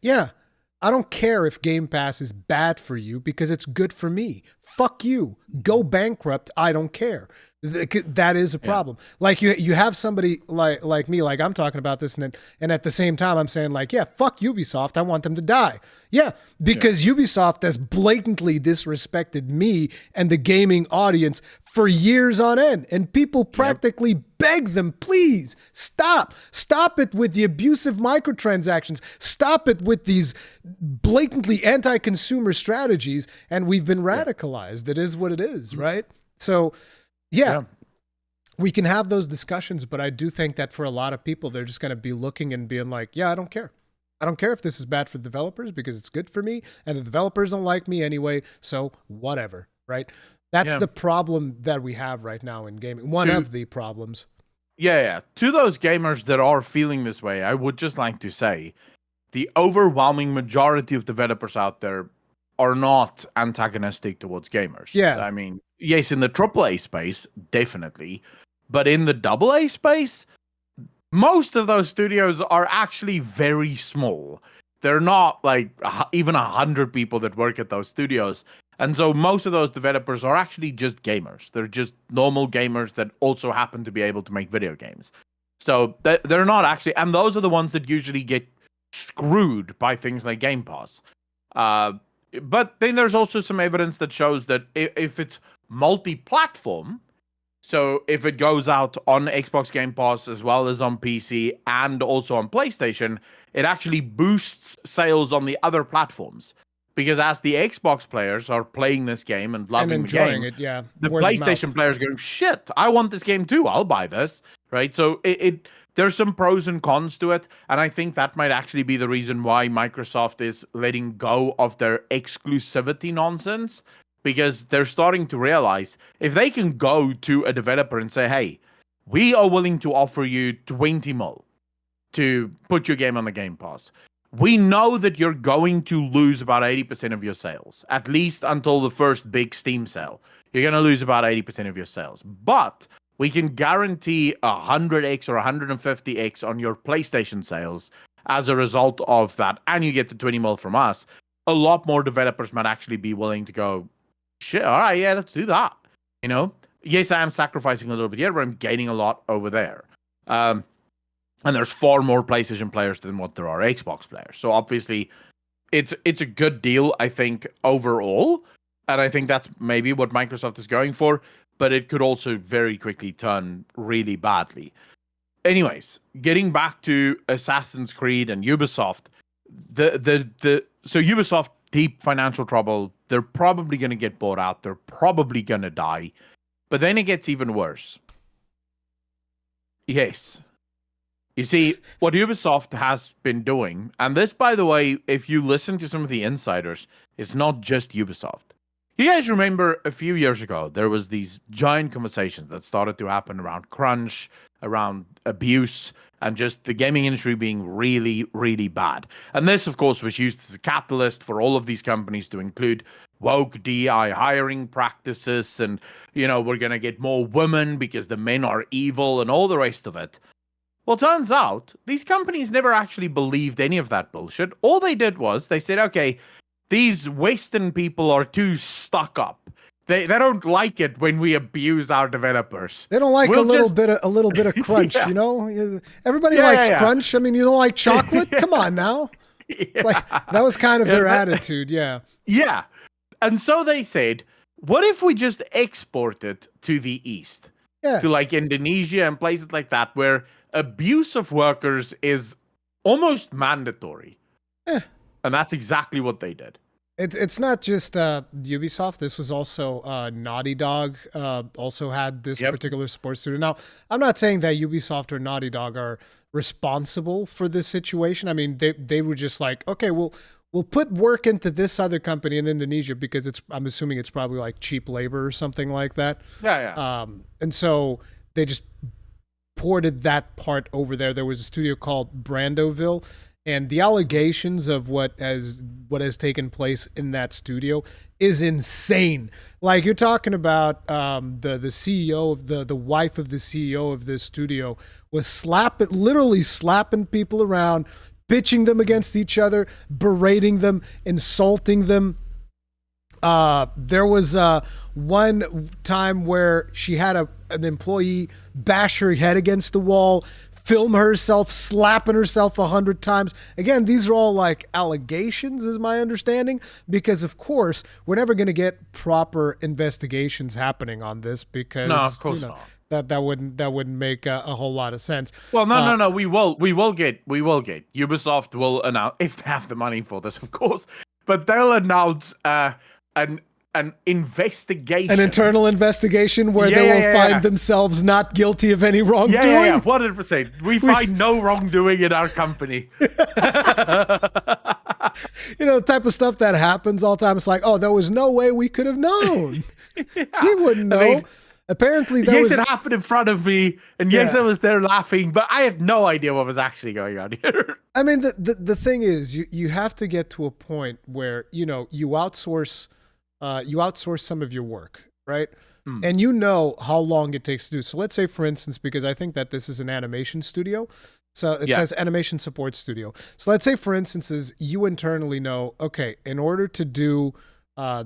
I don't care if Game Pass is bad for you because it's good for me. Fuck you. Go bankrupt. I don't care. That is a problem. Like you have somebody like me, like I'm talking about this, and at the same time I'm saying like, fuck Ubisoft. I want them to die. Because Ubisoft has blatantly disrespected me and the gaming audience for years on end, and people practically beg them, please stop it with the abusive microtransactions, stop it with these blatantly anti-consumer strategies, and we've been radicalized. It is what it is, right? So we can have those discussions, but I do think that for a lot of people, they're just going to be looking and being like, I don't care. I don't care if this is bad for the developers because it's good for me, and the developers don't like me anyway, so whatever, right? That's the problem that we have right now in gaming. One of the problems. To those gamers that are feeling this way, I would just like to say the overwhelming majority of developers out there are not antagonistic towards gamers. I mean, yes, in the AAA space, definitely. But in the AA space, most of those studios are actually very small. They're not like even 100 people that work at those studios. And so most of those developers are actually just gamers. They're just normal gamers that also happen to be able to make video games. So they're not actually, and those are the ones that usually get screwed by things like Game Pass. But then there's also some evidence that shows that if it's multi-platform, so if it goes out on Xbox Game Pass as well as on PC and also on PlayStation, it actually boosts sales on the other platforms. Because as the Xbox players are playing this game and loving the game, the PlayStation players going, shit, I want this game too. I'll buy this, right? So there's some pros and cons to it. And I think that might actually be the reason why Microsoft is letting go of their exclusivity nonsense. Because they're starting to realize if they can go to a developer and say, hey, we are willing to offer you 20 mil to put your game on the Game Pass. We know that you're going to lose about 80% of your sales, at least until the first big Steam sale. You're going to lose about 80% of your sales. But we can guarantee 100x or 150x on your PlayStation sales as a result of that. And you get the 20 mil from us. A lot more developers might actually be willing to go, shit, all right, yeah, let's do that. You know, yes, I am sacrificing a little bit here, but I'm gaining a lot over there. And there's far more PlayStation players than what there are Xbox players. So obviously, it's a good deal, I think, overall. And I think that's maybe what Microsoft is going for. But it could also very quickly turn really badly. Anyways, getting back to Assassin's Creed and Ubisoft, so Ubisoft, deep financial trouble. They're probably going to get bought out. They're probably going to die. But then it gets even worse. Yes. You see, what Ubisoft has been doing, and this, by the way, if you listen to some of the insiders, it's not just Ubisoft. You guys remember a few years ago, there was these giant conversations that started to happen around crunch, around abuse, and just the gaming industry being really, really bad. And this, of course, was used as a catalyst for all of these companies to include woke DI hiring practices and, you know, we're going to get more women because the men are evil and all the rest of it. Well, turns out these companies never actually believed any of that bullshit. All they did was they said, okay, these Western people are too stuck up. They don't like it when we abuse our developers. They don't like a little bit of crunch, you know? Everybody likes crunch. I mean, you don't like chocolate? Come on now. It's like that was kind of their attitude, Yeah. And so they said, what if we just export it to the East? To like Indonesia and places like that where abuse of workers is almost mandatory. And that's exactly what they did. It's not just Ubisoft. This was also Naughty Dog also had this particular sports studio. Now, I'm not saying that Ubisoft or Naughty Dog are responsible for this situation. I mean, they were just like, okay, we'll put work into this other company in Indonesia because I'm assuming it's probably like cheap labor or something like that. And so they just ported that part over there. There was a studio called Brandoville. And the allegations of what has taken place in that studio is insane. Like you're talking about the CEO of the wife of the CEO of this studio was literally slapping people around, pitching them against each other, berating them, insulting them. There was one time where she had an employee bash her head against the wall, film herself slapping herself 100 times. Again, these are all like allegations, is my understanding, because of course we're never going to get proper investigations happening on this because no, of course not. That wouldn't make a whole lot of sense. Well, no. We will get. Ubisoft will announce, if they have the money for this, of course, but they'll announce an investigation, an internal investigation where they will find themselves not guilty of any wrongdoing. 100%. We find no wrongdoing in our company. You know, the type of stuff that happens all the time. It's like, oh, there was no way we could have known. We wouldn't know. I mean, apparently, it happened in front of me, and yes, I was there laughing, but I had no idea what was actually going on here. I mean, the thing is, you have to get to a point where you outsource some of your work, right? And you know how long it takes to do. So let's say, for instance, because I think that this is an animation studio. So it says animation support studio. So let's say, for instance, you internally know, okay, in order to do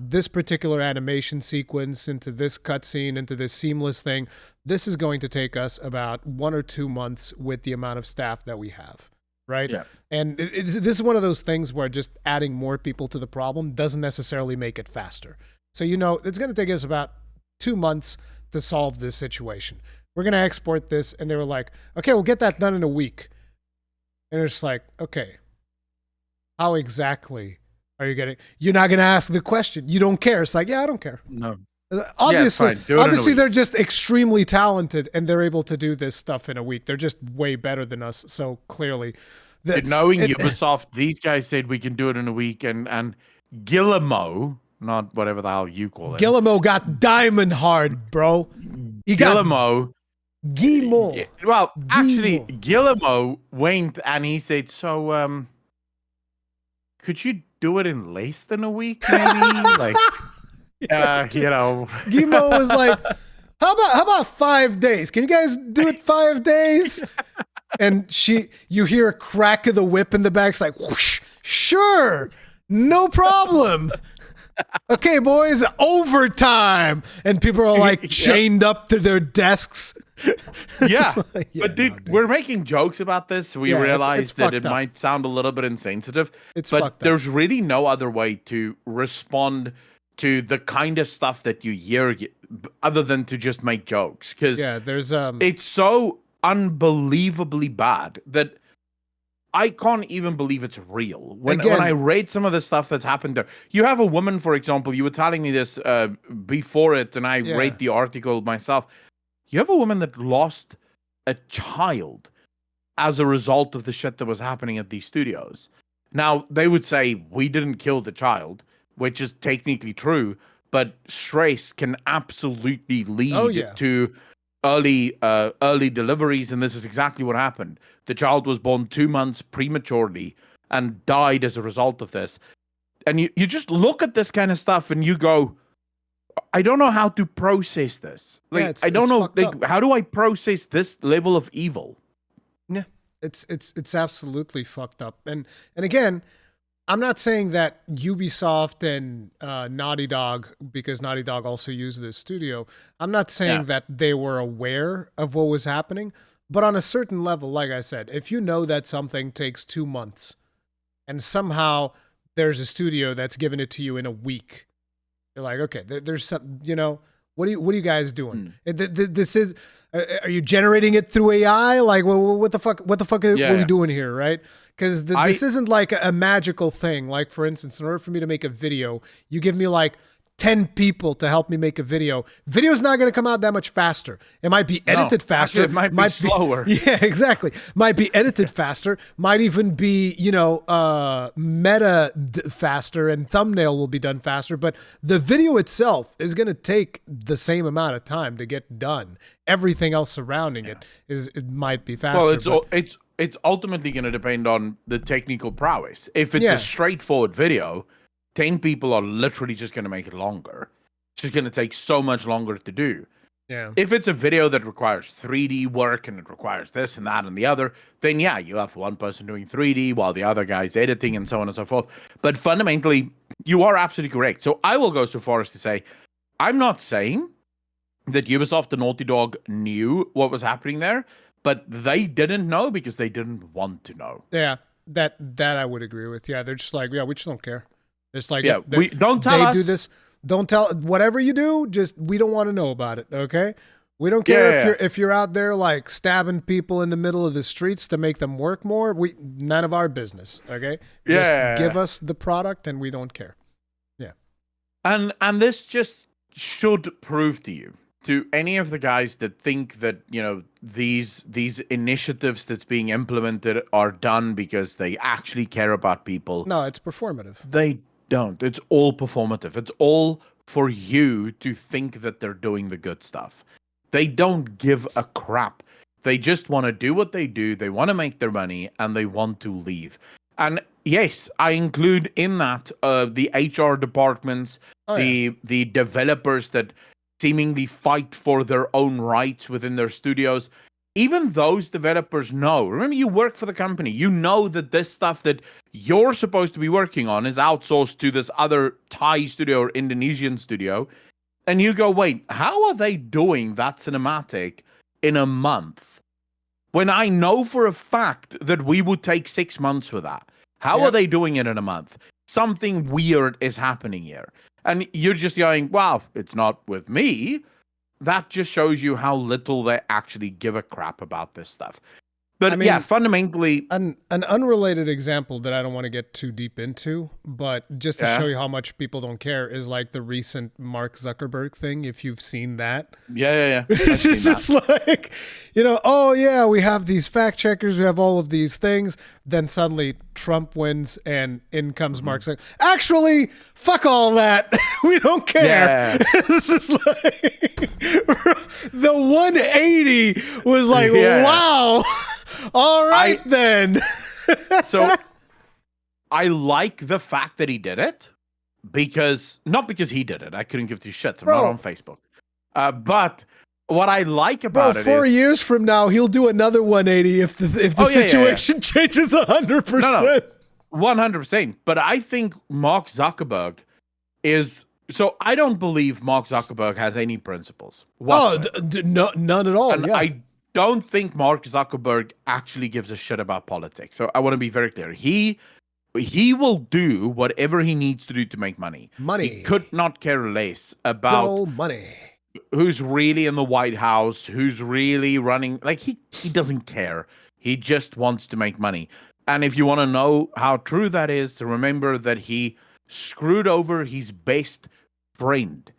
this particular animation sequence into this cutscene, into this seamless thing, this is going to take us about 1 or 2 months with the amount of staff that we have, right? Yeah. And this is one of those things where just adding more people to the problem doesn't necessarily make it faster. So, you know, it's going to take us about 2 months to solve this situation. We're going to export this. And they were like, okay, we'll get that done in a week. And it's like, okay, how exactly are you getting? You're not going to ask the question. You don't care. It's like, yeah, I don't care. No. Obviously, they're just extremely talented and they're able to do this stuff in a week. They're just way better than us. So clearly, knowing Ubisoft, these guys said we can do it in a week, and Guillermo, not whatever the hell you call it. Guillermo got diamond hard, bro. Guillermo. Well, Guillermo. actually, Guillermo went and he said, so, could you do it in less than a week, maybe? Like, you know. Guillermo was like, how about 5 days? Can you guys do it 5 days? And you hear a crack of the whip in the back. It's like, whoosh, sure, no problem. Okay, boys, overtime. And people are like chained up to their desks. Yeah. But dude, we're making jokes about this. We realize that it might sound a little bit insensitive. But there's really no other way to respond to the kind of stuff that you hear other than to just make jokes. Because it's so unbelievably bad that I can't even believe it's real. When I read some of the stuff that's happened there, you have a woman, for example, you were telling me this before it, and I read the article myself. You have a woman that lost a child as a result of the shit that was happening at these studios. Now, they would say, we didn't kill the child, which is technically true, but stress can absolutely lead to early deliveries, and this is exactly what happened. The child was born 2 months prematurely and died as a result of this. And you just look at this kind of stuff and you go, I don't know how to process this. Like, I don't know, like, how do I process this level of evil? Yeah, it's absolutely fucked up. And again, I'm not saying that Ubisoft and Naughty Dog, because Naughty Dog also used this studio, I'm not saying that they were aware of what was happening, but on a certain level, like I said, if you know that something takes 2 months and somehow there's a studio that's giving it to you in a week, you're like, okay, there's some, you know, what are you guys doing? This is, are you generating it through AI? Like, well, what the fuck are we doing here, right? Because this isn't like a magical thing. Like, for instance, in order for me to make a video, you give me like 10 people to help me make a video. Video's not going to come out that much faster. It might be edited faster. Actually, it might be slower. Yeah, exactly. Might be edited faster. Might even be, you know, meta faster, and thumbnail will be done faster. But the video itself is going to take the same amount of time to get done. Everything else surrounding it might be faster. Well, it's ultimately going to depend on the technical prowess. If it's a straightforward video, 10 people are literally just going to make it longer. It's just going to take so much longer to do. Yeah. If it's a video that requires 3D work and it requires this and that and the other, then you have one person doing 3D while the other guy's editing and so on and so forth. But fundamentally, you are absolutely correct. So I will go so far as to say, I'm not saying that Ubisoft and Naughty Dog knew what was happening there, but they didn't know because they didn't want to know. Yeah, that I would agree with. Yeah, they're just like, we just don't care. It's like, we don't tell us. They do this. Don't tell, whatever you do, just, we don't want to know about it, okay? We don't care if you're out there like stabbing people in the middle of the streets to make them work more. None of our business, okay? Just give us the product and we don't care. Yeah. And this just should prove to you, to any of the guys that think that, you know, these initiatives that's being implemented are done because they actually care about people. No, it's performative. They don't. It's all performative. It's all for you to think that they're doing the good stuff. They don't give a crap. They just want to do what they do. They want to make their money and they want to leave. And yes, I include in that the HR departments, the developers that seemingly fight for their own rights within their studios. even those developers know. Remember, you work for the company. You know that this stuff that you're supposed to be working on is outsourced to this other Thai studio or Indonesian studio. And you go, wait, how are they doing that cinematic in a month? When I know for a fact that we would take 6 months for that. How are they doing it in a month? Something weird is happening here. And you're just going, wow, it's not with me. That just shows you how little they actually give a crap about this stuff. But I mean, fundamentally... An unrelated example that I don't want to get too deep into, but just to show you how much people don't care, is like the recent Mark Zuckerberg thing, if you've seen that. Yeah. It's just like, oh yeah, we have these fact checkers, we have all of these things. Then suddenly Trump wins and in comes Mark Zuckerberg. Actually, fuck all that. We don't care. Yeah. It's just like, the 180 was like, wow. All right, then. So I like the fact that he did it not because he did it. I couldn't give two shits. I'm not on Facebook. But what I like about it is 4 years from now, he'll do another 180 if the situation changes 100%. No, 100%. But I think Mark Zuckerberg is... So I don't believe Mark Zuckerberg has any principles whatsoever. None at all. And I don't think Mark Zuckerberg actually gives a shit about politics. So I want to be very clear. He will do whatever he needs to do to make money. He could not care less about money. Who's really in the White House, who's really running. Like, he doesn't care. He just wants to make money. And if you want to know how true that is, remember that he screwed over his best friend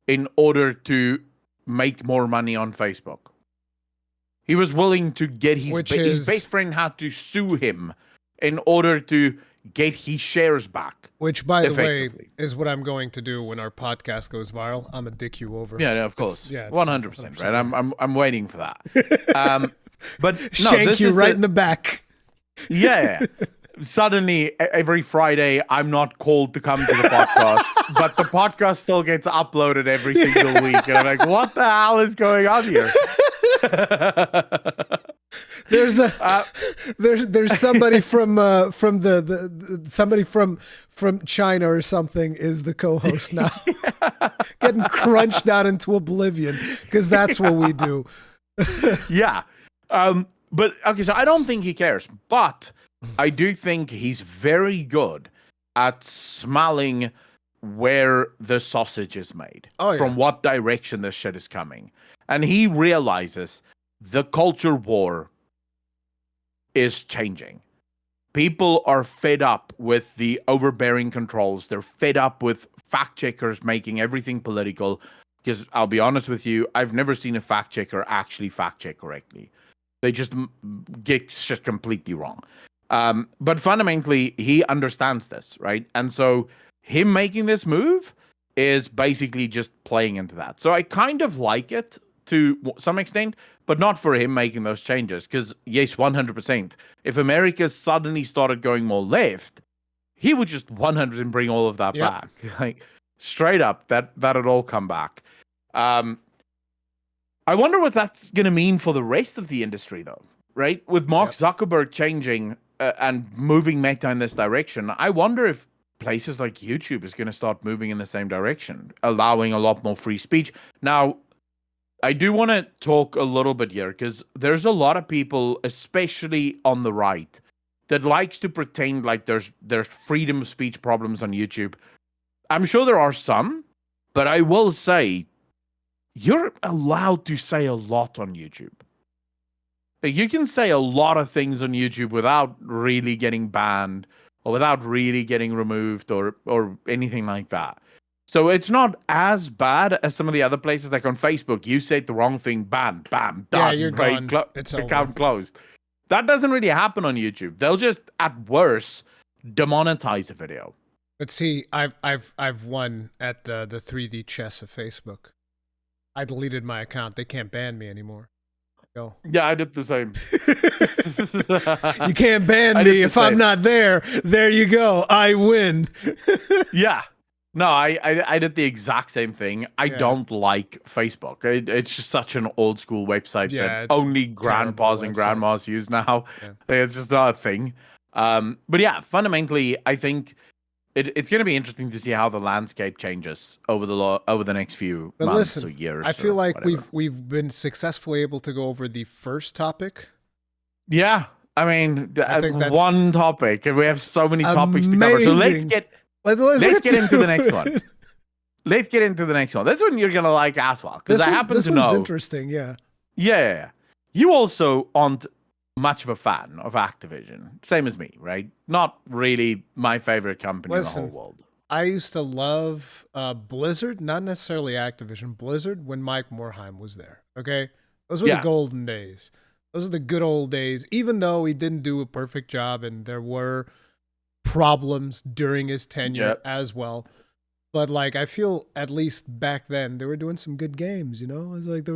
in order to make more money on Facebook. He was willing to get his best friend had to sue him in order to get his shares back. Which, by the way, is what I'm going to do when our podcast goes viral. I'm gonna dick you over. Yeah, no, of course. 100%. Right. I'm waiting for that. But no, shank you right in the back. Yeah. Suddenly, every Friday, I'm not called to come to the podcast, but the podcast still gets uploaded every single week. And I'm like, what the hell is going on here? There's somebody from somebody from China or something is the co-host now, getting crunched out into oblivion because that's what we do. Yeah, but okay, so I don't think he cares, but I do think he's very good at smelling where the sausage is made, from what direction this shit is coming. And he realizes the culture war is changing. People are fed up with the overbearing controls. They're fed up with fact checkers making everything political. Because I'll be honest with you, I've never seen a fact checker actually fact check correctly. They just get shit completely wrong. But fundamentally, he understands this, right? And so him making this move is basically just playing into that. So I kind of like it to some extent, but not for him making those changes. Because yes, 100%. If America suddenly started going more left, he would just 100% bring all of that back. Like straight up, that'd all come back. I wonder what that's going to mean for the rest of the industry, though, right? With Mark Zuckerberg changing and moving Meta in this direction, I wonder if places like YouTube is going to start moving in the same direction, allowing a lot more free speech. Now, I do want to talk a little bit here because there's a lot of people, especially on the right, that likes to pretend like there's freedom of speech problems on YouTube. I'm sure there are some, but I will say you're allowed to say a lot on YouTube. You can say a lot of things on YouTube without really getting banned or without really getting removed or anything like that. So it's not as bad as some of the other places, like on Facebook. You said the wrong thing, bam, bam, done. Yeah, you're gone. It's account closed. That doesn't really happen on YouTube. They'll just, at worst, demonetize a video. But see, I've won at the 3D chess of Facebook. I deleted my account. They can't ban me anymore. Go. Yeah, I did the same. You can't ban me if I'm not there. There you go. I win. Yeah. No, I did the exact same thing. I don't like Facebook. It's just such an old school website that it's only grandpas and grandmas use now. It's just not a thing. But yeah, fundamentally, I think it's going to be interesting to see how the landscape changes over the next few months or years. I feel like whatever. we've been successfully able to go over the first topic. Yeah, I mean, I think that's one topic, and we have so many topics to cover. So let's get into the next one. Let's get into the next one. This one you're gonna like as well, because I happen to know. This one's interesting, yeah. Yeah. You also aren't much of a fan of Activision, same as me, right? Not really my favorite company in the whole world. I used to love Blizzard, not necessarily Activision. Blizzard when Mike Morhaime was there. Okay, those were the golden days. Those are the good old days. Even though he didn't do a perfect job, and there were problems during his tenure as well. But like, I feel at least back then they were doing some good games. You know, it's like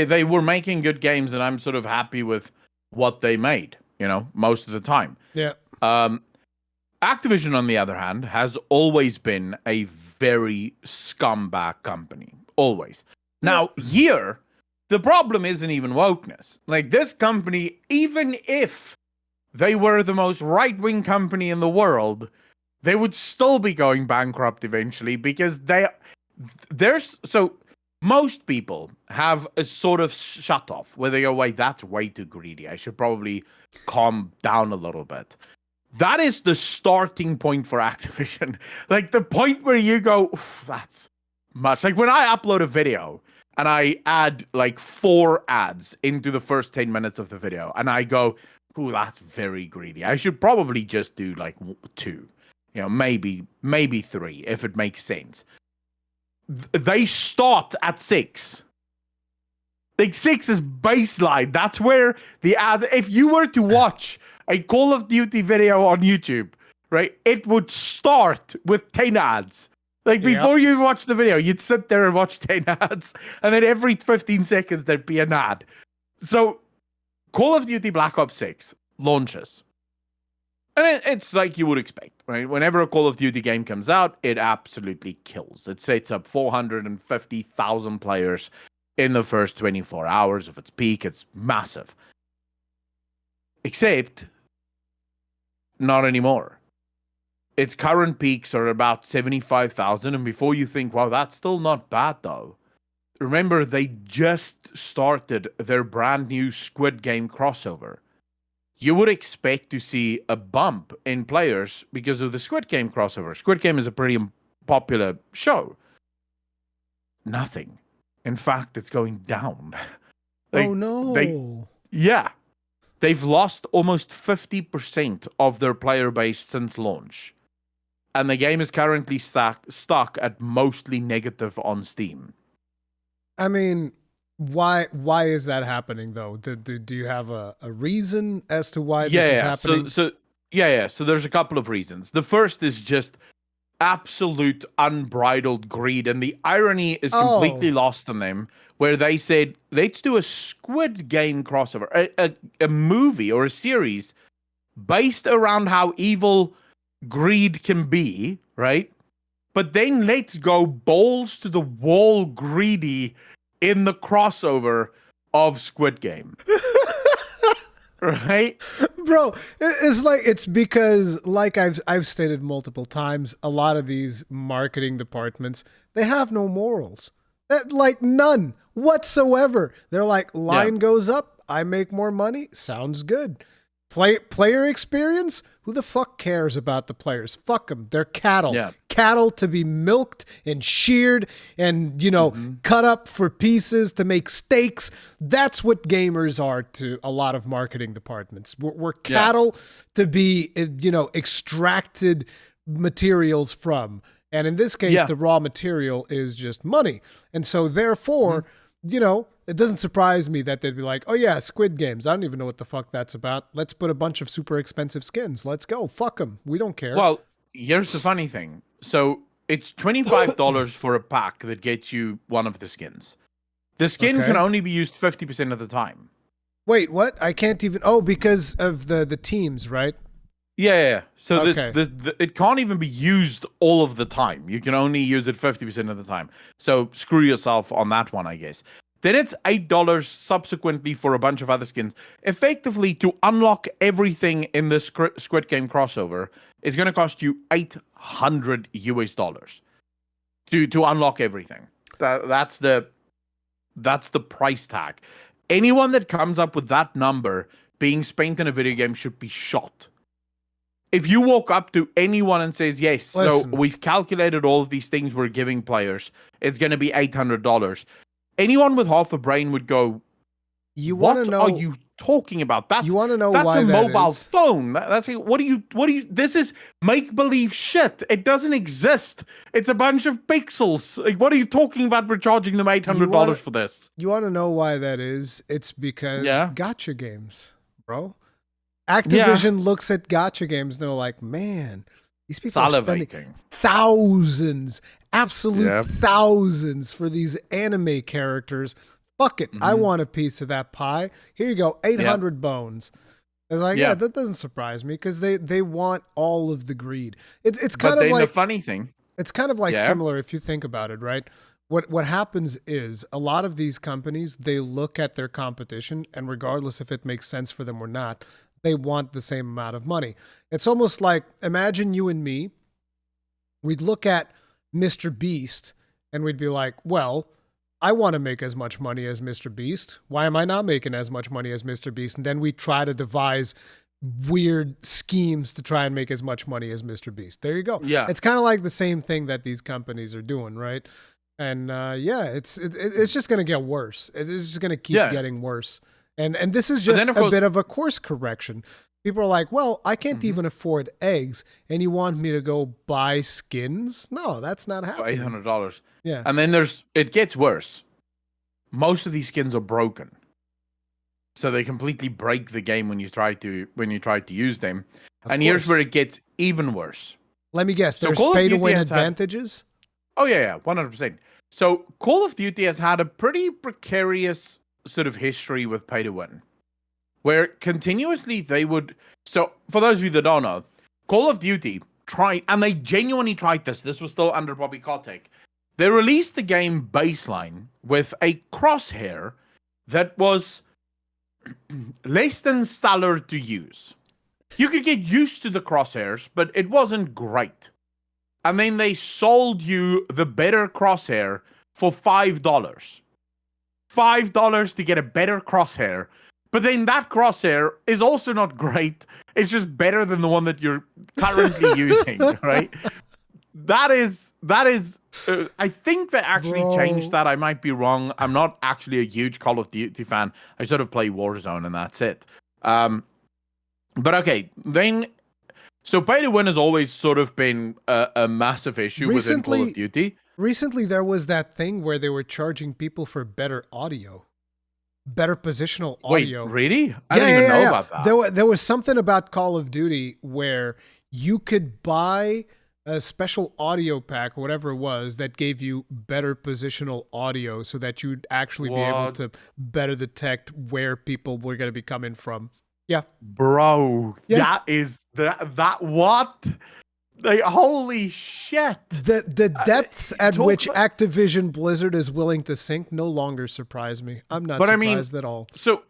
they were making good games, and I'm sort of happy with what they made. You know, most of the time. Yeah. Activision, on the other hand, has always been a very scumbag company. Always. Now here, the problem isn't even wokeness. Like, this company, even if they were the most right-wing company in the world, they would still be going bankrupt eventually, because so most people have a sort of shut off where they go, wait, that's way too greedy. I should probably calm down a little bit. That is the starting point for Activision. Like, the point where you go, that's much. Like, when I upload a video and I add like 4 ads into the first 10 minutes of the video, and I go, ooh, that's very greedy. I should probably just do like 2. You know, maybe 3 if it makes sense. They start at 6. Like, 6 is baseline. That's where the ad. If you were to watch a Call of Duty video on YouTube, right, it would start with 10 ads. Like, before you watch the video, you'd sit there and watch 10 ads, and then every 15 seconds there'd be an ad. So, Call of Duty Black Ops 6 launches. And it's like you would expect, right? Whenever a Call of Duty game comes out, it absolutely kills. It sets up 450,000 players in the first 24 hours of its peak. It's massive. Except, not anymore. Its current peaks are about 75,000, and before you think, wow, that's still not bad, though. Remember, they just started their brand new Squid Game crossover. You would expect to see a bump in players because of the Squid Game crossover. Squid Game is a pretty popular show. Nothing. In fact, it's going down. Oh, no. They've lost almost 50% of their player base since launch. And the game is currently stuck at mostly negative on Steam. I mean, why is that happening, though? Do you have a reason as to why this is happening? So there's a couple of reasons. The first is just absolute unbridled greed, and the irony is completely lost on them, where they said, let's do a Squid Game crossover, a movie or a series based around how evil greed can be, right? But then let's go balls to the wall greedy in the crossover of Squid Game. Right? Bro, it's because, like I've stated multiple times, a lot of these marketing departments, they have no morals. Like, none whatsoever. They're like, line goes up, I make more money, sounds good. Player experience? Who the fuck cares about the players? Fuck them. They're cattle. Yeah. Cattle to be milked and sheared and, cut up for pieces to make steaks. That's what gamers are to a lot of marketing departments. We're cattle to be, extracted materials from. And in this case, the raw material is just money. And so therefore, it doesn't surprise me that they'd be like, oh yeah, Squid Games. I don't even know what the fuck that's about. Let's put a bunch of super expensive skins. Let's go. Fuck them. We don't care. Well, here's the funny thing. So it's $25 for a pack that gets you one of the skins. The skin can only be used 50% of the time. Wait, what? I can't even... Oh, because of the teams, right? Yeah. So Okay. it can't even be used all of the time. You can only use it 50% of the time. So screw yourself on that one, I guess. Then it's $8 subsequently for a bunch of other skins. Effectively, to unlock everything in this Squid Game crossover, it's going to cost you $800 to unlock everything. That's the price tag. Anyone that comes up with that number being spent in a video game should be shot. If you walk up to anyone and says, yes, Listen. so we've calculated all of these things we're giving players, it's going to be $800. Anyone with half a brain would go, what are you talking about? You want to know that's why a that mobile is? phone. What do you, this is make-believe shit. It doesn't exist. It's a bunch of pixels. Like, what are you talking about? We're charging them $800 for this. You want to know why that is? It's because gacha games, bro. Activision looks at gacha games and they're like, man, these people are spending thousands, absolute thousands for these anime characters. Fuck it. I want a piece of that pie. Here you go, 800 bones. It's like, yeah, that doesn't surprise me because they want all of the greed. It's kind of like the funny thing. It's kind of like similar if you think about it, right? What happens is a lot of these companies, they look at their competition, and regardless if it makes sense for them or not, they want the same amount of money. It's almost like, imagine you and me, we'd look at Mr. Beast and we'd be like, well, I want to make as much money as Mr. Beast. Why am I not making as much money as Mr. Beast? And then we try to devise weird schemes to try and make as much money as Mr. Beast. There you go. Yeah. It's kind of like the same thing that these companies are doing, right? And it's just going to get worse. It's just going to keep getting worse. And this is just a bit of a course correction. People are like, well, I can't even afford eggs, and you want me to go buy skins? No, that's not happening. $800. Yeah. And then it gets worse. Most of these skins are broken. So they completely break the game when you try to use them. And here's where it gets even worse. Let me guess, there's pay-to-win advantages? Oh, yeah, 100%. So Call of Duty has had a pretty precarious sort of history with pay-to-win, where continuously they would... So for those of you that don't know, Call of Duty tried, and they genuinely tried this. This was still under Bobby Kotick. They released the game baseline with a crosshair that was less than stellar to use. You could get used to the crosshairs, but it wasn't great. And then they sold you the better crosshair for $5. $5 to get a better crosshair. But then that crosshair is also not great. It's just better than the one that you're currently using, right? That is. I think they actually changed that. I might be wrong. I'm not actually a huge Call of Duty fan. I sort of play Warzone and that's it. But okay, then. So pay to win has always sort of been a massive issue within Call of Duty. Recently, there was that thing where they were charging people for better audio. Better positional audio. Wait, really? I didn't even know about that. There was something about Call of Duty where you could buy a special audio pack or whatever it was that gave you better positional audio so that you'd actually be able to better detect where people were going to be coming from. Yeah. Bro, that is that what? Like, holy shit. The depths at which Activision Blizzard is willing to sink no longer surprise me. I'm not surprised at all. So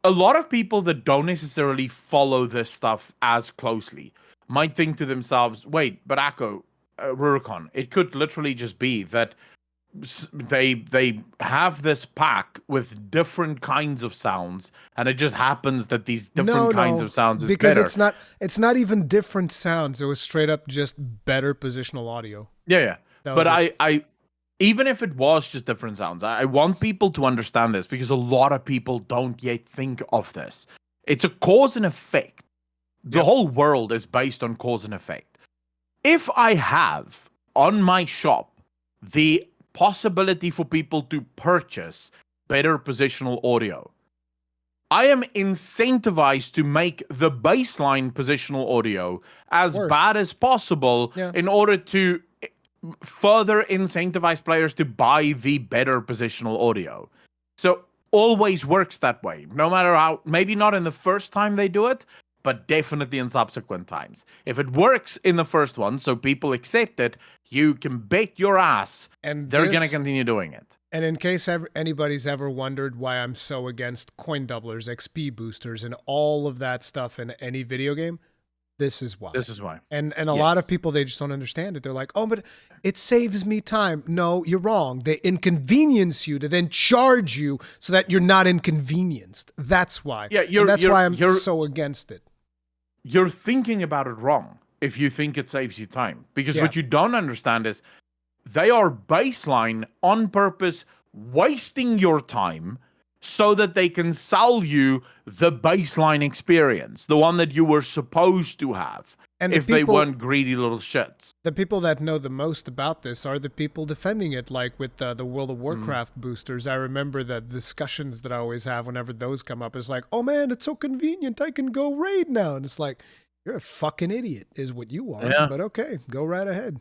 a lot of people that don't necessarily follow this stuff as closely might think to themselves, wait, but Akko, Rurikon, it could literally just be that they have this pack with different kinds of sounds, and it just happens that these different kinds of sounds is because better. it's not even different sounds. It was straight up just better positional audio. Yeah. But I even if it was just different sounds, I want people to understand this because a lot of people don't yet think of this. It's a cause and effect. The whole world is based on cause and effect. If I have on my shop the possibility for people to purchase better positional audio, I am incentivized to make the baseline positional audio as bad as possible in order to further incentivize players to buy the better positional audio. So always works that way. No matter how, maybe not in the first time they do it, but definitely in subsequent times. If it works in the first one, so people accept it, you can bet your ass And they're going to continue doing it. And in case anybody's ever wondered why I'm so against coin doublers, XP boosters, and all of that stuff in any video game, this is why. This is why. And a lot of people, they just don't understand it. They're like, oh, but it saves me time. No, you're wrong. They inconvenience you to then charge you so that you're not inconvenienced. That's why. Yeah, that's why I'm so against it. You're thinking about it wrong if you think it saves you time. Because what you don't understand is they are baseline on purpose wasting your time so that they can sell you the baseline experience, the one that you were supposed to have, and if they weren't greedy little shits. The people that know the most about this are the people defending it, like with the World of Warcraft boosters. I remember the discussions that I always have whenever those come up. It's like, oh man, it's so convenient. I can go raid now. And it's like, you're a fucking idiot is what you are. Yeah. But okay, go right ahead.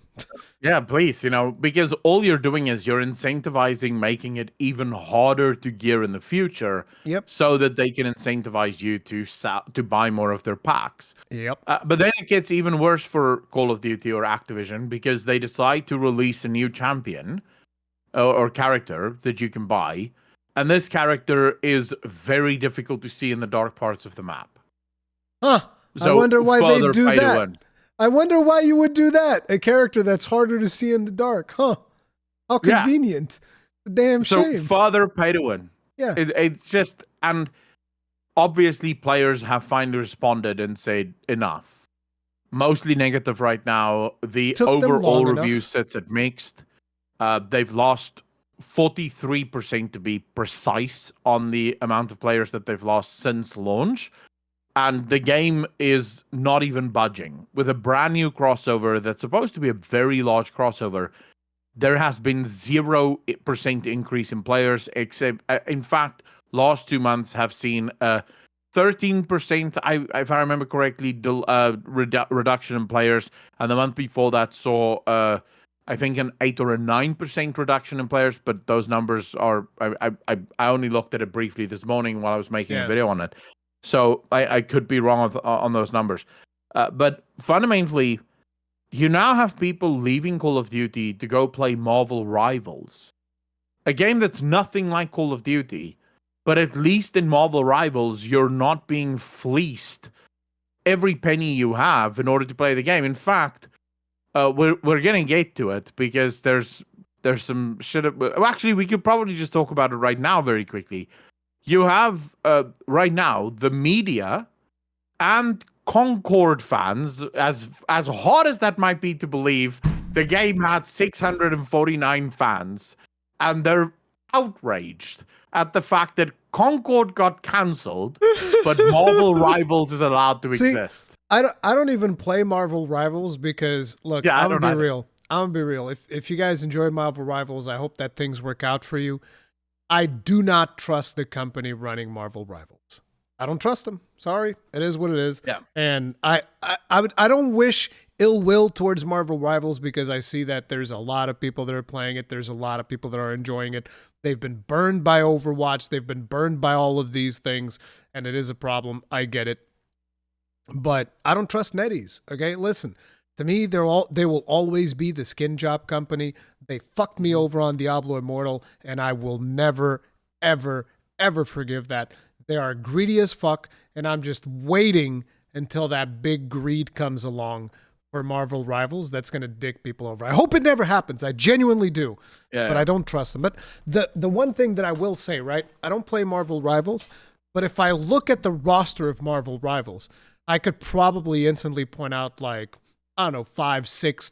Yeah, please, because all you're doing is you're incentivizing making it even harder to gear in the future. Yep. So that they can incentivize you to buy more of their packs. Yep. But then it gets even worse for Call of Duty or Activision because they decide to release a new champion or character that you can buy. And this character is very difficult to see in the dark parts of the map. Huh. So I wonder why they do that. Win. I wonder why you would do that. A character that's harder to see in the dark. Huh. How convenient. Yeah. Damn shame. So father pay to win. Yeah. It's just, and obviously players have finally responded and said enough. Mostly negative right now. The overall review sits at mixed. They've lost 43% to be precise on the amount of players that they've lost since launch. And the game is not even budging. With a brand new crossover that's supposed to be a very large crossover, there has been 0% increase in players, except, in fact, last 2 months have seen a 13%, if I remember correctly, reduction in players. And the month before that saw, I think, an 8 or a 9% reduction in players. But those numbers are, I only looked at it briefly this morning while I was making a video on it. So I could be wrong on those numbers. But fundamentally, you now have people leaving Call of Duty to go play Marvel Rivals. A game that's nothing like Call of Duty. But at least in Marvel Rivals, you're not being fleeced every penny you have in order to play the game. In fact, we're going to get to it because there's some shit. Well, actually, we could probably just talk about it right now very quickly. You have, right now, the media and Concord fans, as hard as that might be to believe, the game had 649 fans, and they're outraged at the fact that Concord got cancelled, but Marvel Rivals is allowed to exist. I don't even play Marvel Rivals because, look, I'm going to be real. I'm going to be real. If you guys enjoy Marvel Rivals, I hope that things work out for you. I do not trust the company running Marvel Rivals. I don't trust them. Sorry. It is what it is. Yeah. And I don't wish ill will towards Marvel Rivals because I see that there's a lot of people that are playing it. There's a lot of people that are enjoying it. They've been burned by Overwatch. They've been burned by all of these things. And it is a problem. I get it. But I don't trust NetEase. Okay. Listen, to me, they will always be the skin job company. They fucked me over on Diablo Immortal, and I will never, ever, ever forgive that. They are greedy as fuck, and I'm just waiting until that big greed comes along for Marvel Rivals that's going to dick people over. I hope it never happens. I genuinely do, but I don't trust them. But the one thing that I will say, right, I don't play Marvel Rivals, but if I look at the roster of Marvel Rivals, I could probably instantly point out, like, I don't know, 5, 6,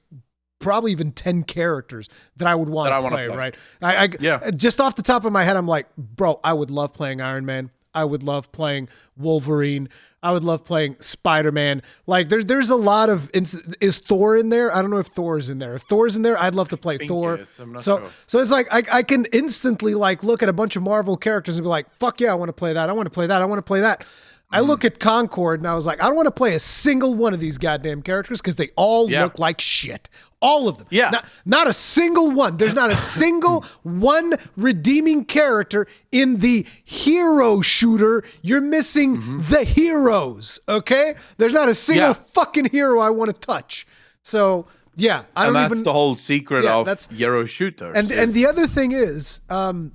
probably even 10 characters that I would want to play, right? I just off the top of my head, I'm like, bro, I would love playing Iron Man. I would love playing Wolverine. I would love playing Spider-Man. Like, there's a lot of... Is Thor in there? I don't know if Thor is in there. If Thor's in there, I'd love to play Thor. So it's like, I can instantly, like, look at a bunch of Marvel characters and be like, fuck yeah, I want to play that. I want to play that. I want to play that. I look at Concord and I was like, I don't want to play a single one of these goddamn characters because they all look like shit. All of them. Yeah. Not a single one. There's not a single one redeeming character in the hero shooter. You're missing the heroes, okay? There's not a single fucking hero I want to touch. So, yeah. That's the whole secret of hero shooters. And the other thing is, I'm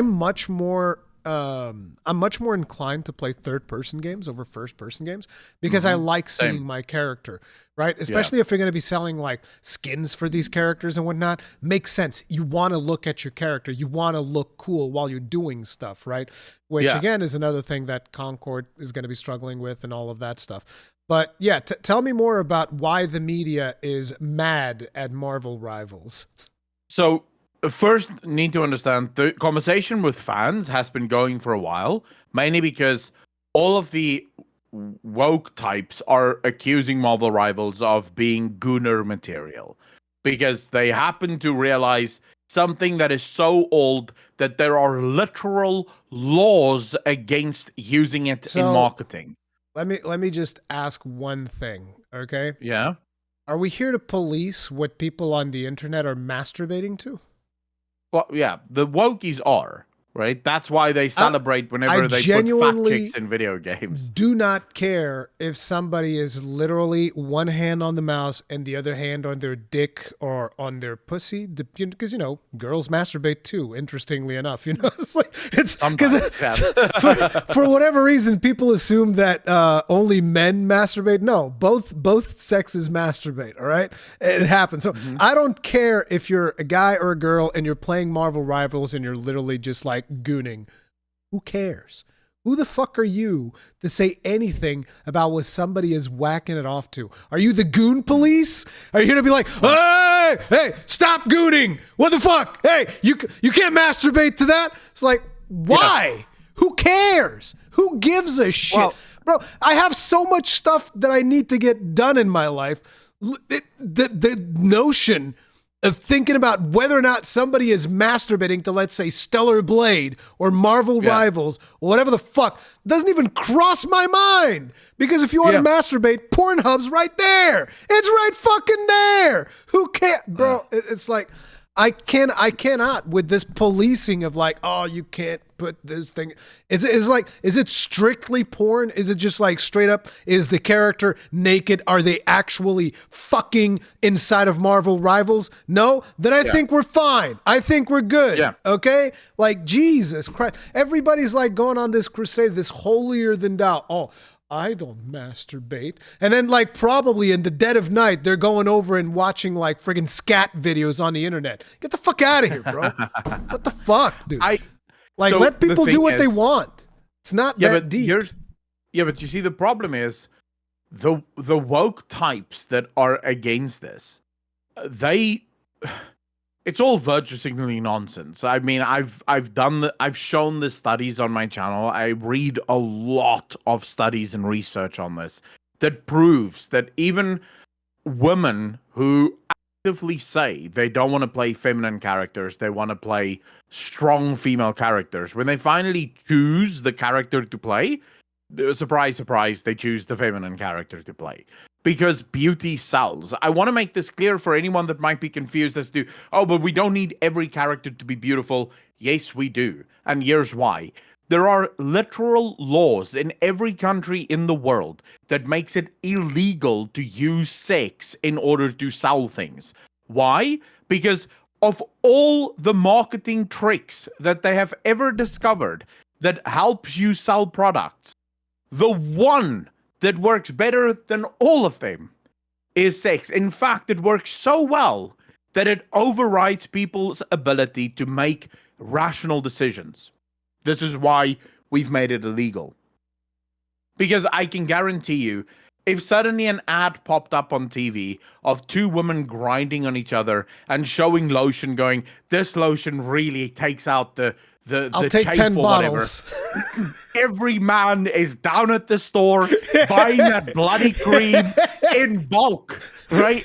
much more inclined to play third-person games over first-person games because I like seeing my character, right? Especially if you're going to be selling like skins for these characters and whatnot. Makes sense. You want to look at your character. You want to look cool while you're doing stuff, right? Which again is another thing that Concord is going to be struggling with and all of that stuff. But yeah, tell me more about why the media is mad at Marvel Rivals. So first, need to understand the conversation with fans has been going for a while, mainly because all of the woke types are accusing Marvel Rivals of being gooner material because they happen to realize something that is so old that there are literal laws against using it in marketing. Let me just ask one thing, okay? Yeah. Are we here to police what people on the internet are masturbating to? Well, yeah, the wokies are, right? That's why they celebrate whenever they put fat chicks in video games. Do not care if somebody is literally one hand on the mouse and the other hand on their dick or on their pussy, because girls masturbate too. Interestingly enough, it's like for whatever reason people assume that only men masturbate. No, both sexes masturbate. All right, it happens. So I don't care if you're a guy or a girl and you're playing Marvel Rivals and you're literally just like gooning. Who cares? Who the fuck are you to say anything about what somebody is whacking it off to? Are you the goon police? Are you here to be like, hey, stop gooning? What the fuck? Hey, you can't masturbate to that. It's like, why? Yeah. Who cares? Who gives a shit? Well, bro, I have so much stuff that I need to get done in my life. The notion of thinking about whether or not somebody is masturbating to, let's say, Stellar Blade or Marvel Rivals or whatever the fuck doesn't even cross my mind. Because if you want to masturbate, Pornhub's right there. It's right fucking there. Who cares? Bro, it's like, I cannot with this policing of like, oh, you can't put this thing. Is it strictly porn? Is it just like straight up, is the character naked? Are they actually fucking inside of Marvel Rivals? No? Then I think we're fine. I think we're good. Yeah. Okay? Like, Jesus Christ. Everybody's like going on this crusade, this holier than thou. Oh, I don't masturbate. And then like probably in the dead of night, they're going over and watching like friggin' scat videos on the internet. Get the fuck out of here, bro. What the fuck, dude? Let people do what they want. It's not that deep. But you see, the problem is the woke types that are against this, it's all virtue signaling nonsense. I mean, I've shown the studies on my channel. I read a lot of studies and research on this that proves that even women who actively say they don't want to play feminine characters, they want to play strong female characters, when they finally choose the character to play, surprise, surprise, they choose the feminine character to play. Because beauty sells. I want to make this clear for anyone that might be confused as to, oh, but we don't need every character to be beautiful. Yes, we do. And here's why. There are literal laws in every country in the world that makes it illegal to use sex in order to sell things. Why? Because of all the marketing tricks that they have ever discovered that helps you sell products, the one that works better than all of them is sex. In fact, it works so well that it overrides people's ability to make rational decisions. This is why we've made it illegal. Because I can guarantee you, if suddenly an ad popped up on TV of two women grinding on each other and showing lotion going, this lotion really takes out the I'll take 10 bottles. Every man is down at the store buying that bloody cream in bulk, right?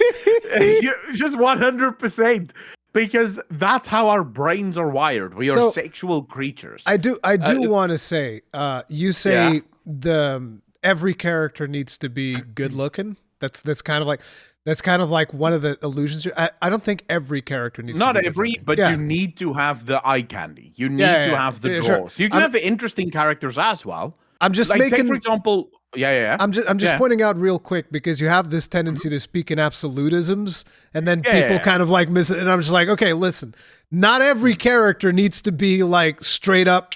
Just 100%. Because that's how our brains are wired. We are sexual creatures. I do want to say, you say every character needs to be good looking. That's kind of like one of the illusions. I don't think every character needs to be good looking. But you need to have the eye candy. You need to have the draws. Sure. You can have the interesting characters as well. I'm just making, take, for example, I'm just pointing out real quick because you have this tendency to speak in absolutisms, and then people kind of like miss it. And I'm just like, okay, listen, not every character needs to be like straight up,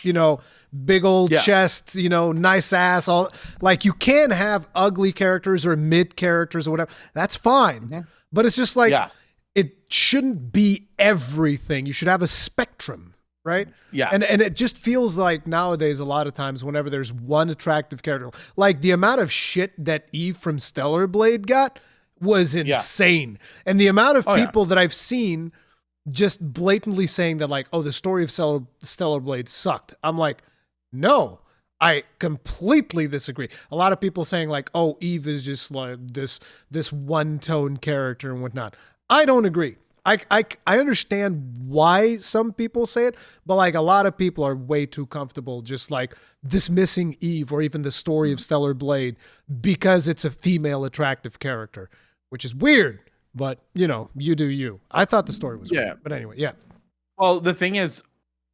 big old chest, nice ass. All like you can have ugly characters or mid characters or whatever. That's fine, but it's just like it shouldn't be everything. You should have a spectrum. Right? Yeah. And it just feels like nowadays, a lot of times, whenever there's one attractive character, like the amount of shit that Eve from Stellar Blade got was insane. And the amount of people that I've seen just blatantly saying that, like, oh, the story of Stellar Blade sucked. I'm like, no, I completely disagree. A lot of people saying like, oh, Eve is just like this one-tone character and whatnot. I don't agree. I understand why some people say it, but like a lot of people are way too comfortable just like dismissing Eve or even the story of Stellar Blade because it's a female attractive character, which is weird, but you do you. I thought the story was weird, but anyway, Well, the thing is,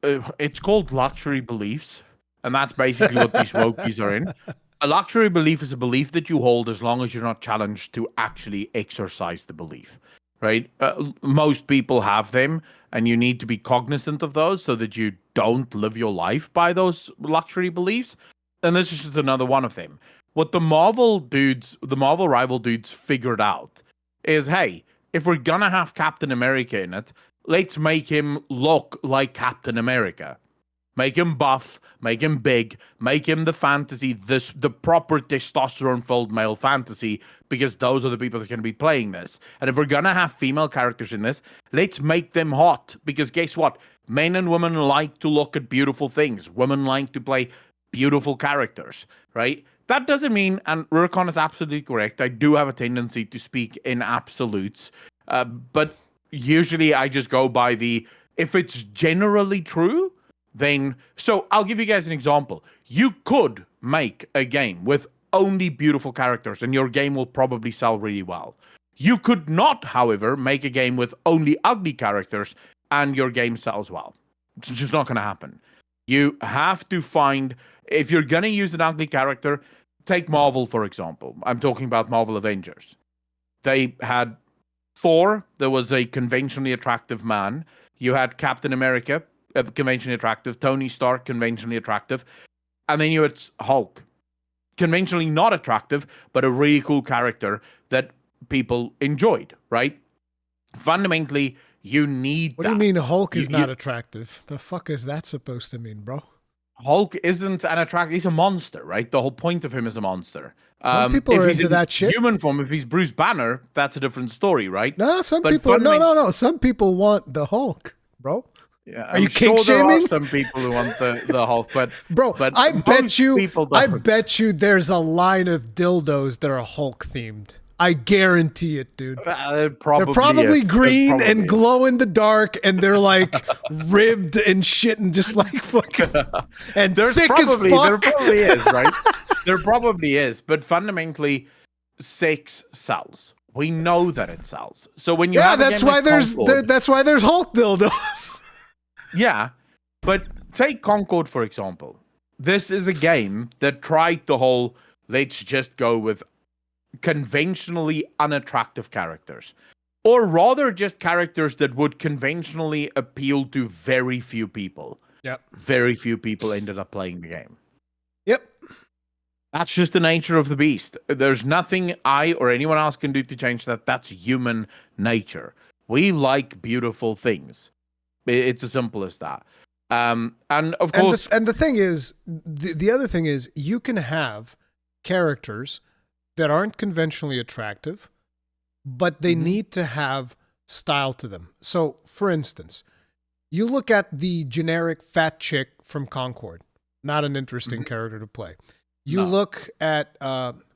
it's called luxury beliefs, and that's basically what these wokies are in. A luxury belief is a belief that you hold as long as you're not challenged to actually exercise the belief. Right? Most people have them, and you need to be cognizant of those so that you don't live your life by those luxury beliefs. And this is just another one of them. What the Marvel rival dudes figured out is, hey, if we're gonna have Captain America in it, let's make him look like Captain America. Make him buff, make him big, make him the fantasy, the proper testosterone-filled male fantasy, because those are the people that's going to be playing this. And if we're going to have female characters in this, let's make them hot, because guess what? Men and women like to look at beautiful things. Women like to play beautiful characters, right? That doesn't mean, and Rurikon is absolutely correct, I do have a tendency to speak in absolutes, but usually I just go by if it's generally true, then, so I'll give you guys an example. You could make a game with only beautiful characters and your game will probably sell really well. You could not, however, make a game with only ugly characters and your game sells well. It's just not going to happen. You have to find, if you're going to use an ugly character, take Marvel, for example. I'm talking about Marvel Avengers. They had Thor, there was a conventionally attractive man. You had Captain America, conventionally attractive, Tony Stark, conventionally attractive, and then you had Hulk, conventionally not attractive, but a really cool character that people enjoyed, right? Fundamentally, you need What do you mean Hulk is not attractive? The fuck is that supposed to mean, bro? Hulk isn't an attractive, he's a monster, right? The whole point of him is a monster. Some people are into that shit. Human form, if he's Bruce Banner, that's a different story, right? No, some people, no. Some people want the Hulk, bro. Yeah, are you kink shaming? There are some people who want the Hulk, but I bet you there's a line of dildos that are Hulk themed. I guarantee it, dude. They're probably green and glow in the dark, and they're like ribbed and shit, and just like fucking and thick as fuck. There probably is, right? There probably is, but fundamentally, sex sells. We know that it sells. So when you that's why there's Hulk dildos. Yeah, but take Concord, for example. This is a game that tried the whole, let's just go with conventionally unattractive characters. Or rather just characters that would conventionally appeal to very few people. Yep. Very few people ended up playing the game. Yep. That's just the nature of the beast. There's nothing I or anyone else can do to change that. That's human nature. We like beautiful things. It's as simple as that. And of course, and the thing is, the other thing is, you can have characters that aren't conventionally attractive, but they need to have style to them. So, for instance, you look at the generic fat chick from Concord, not an interesting character to play. You look at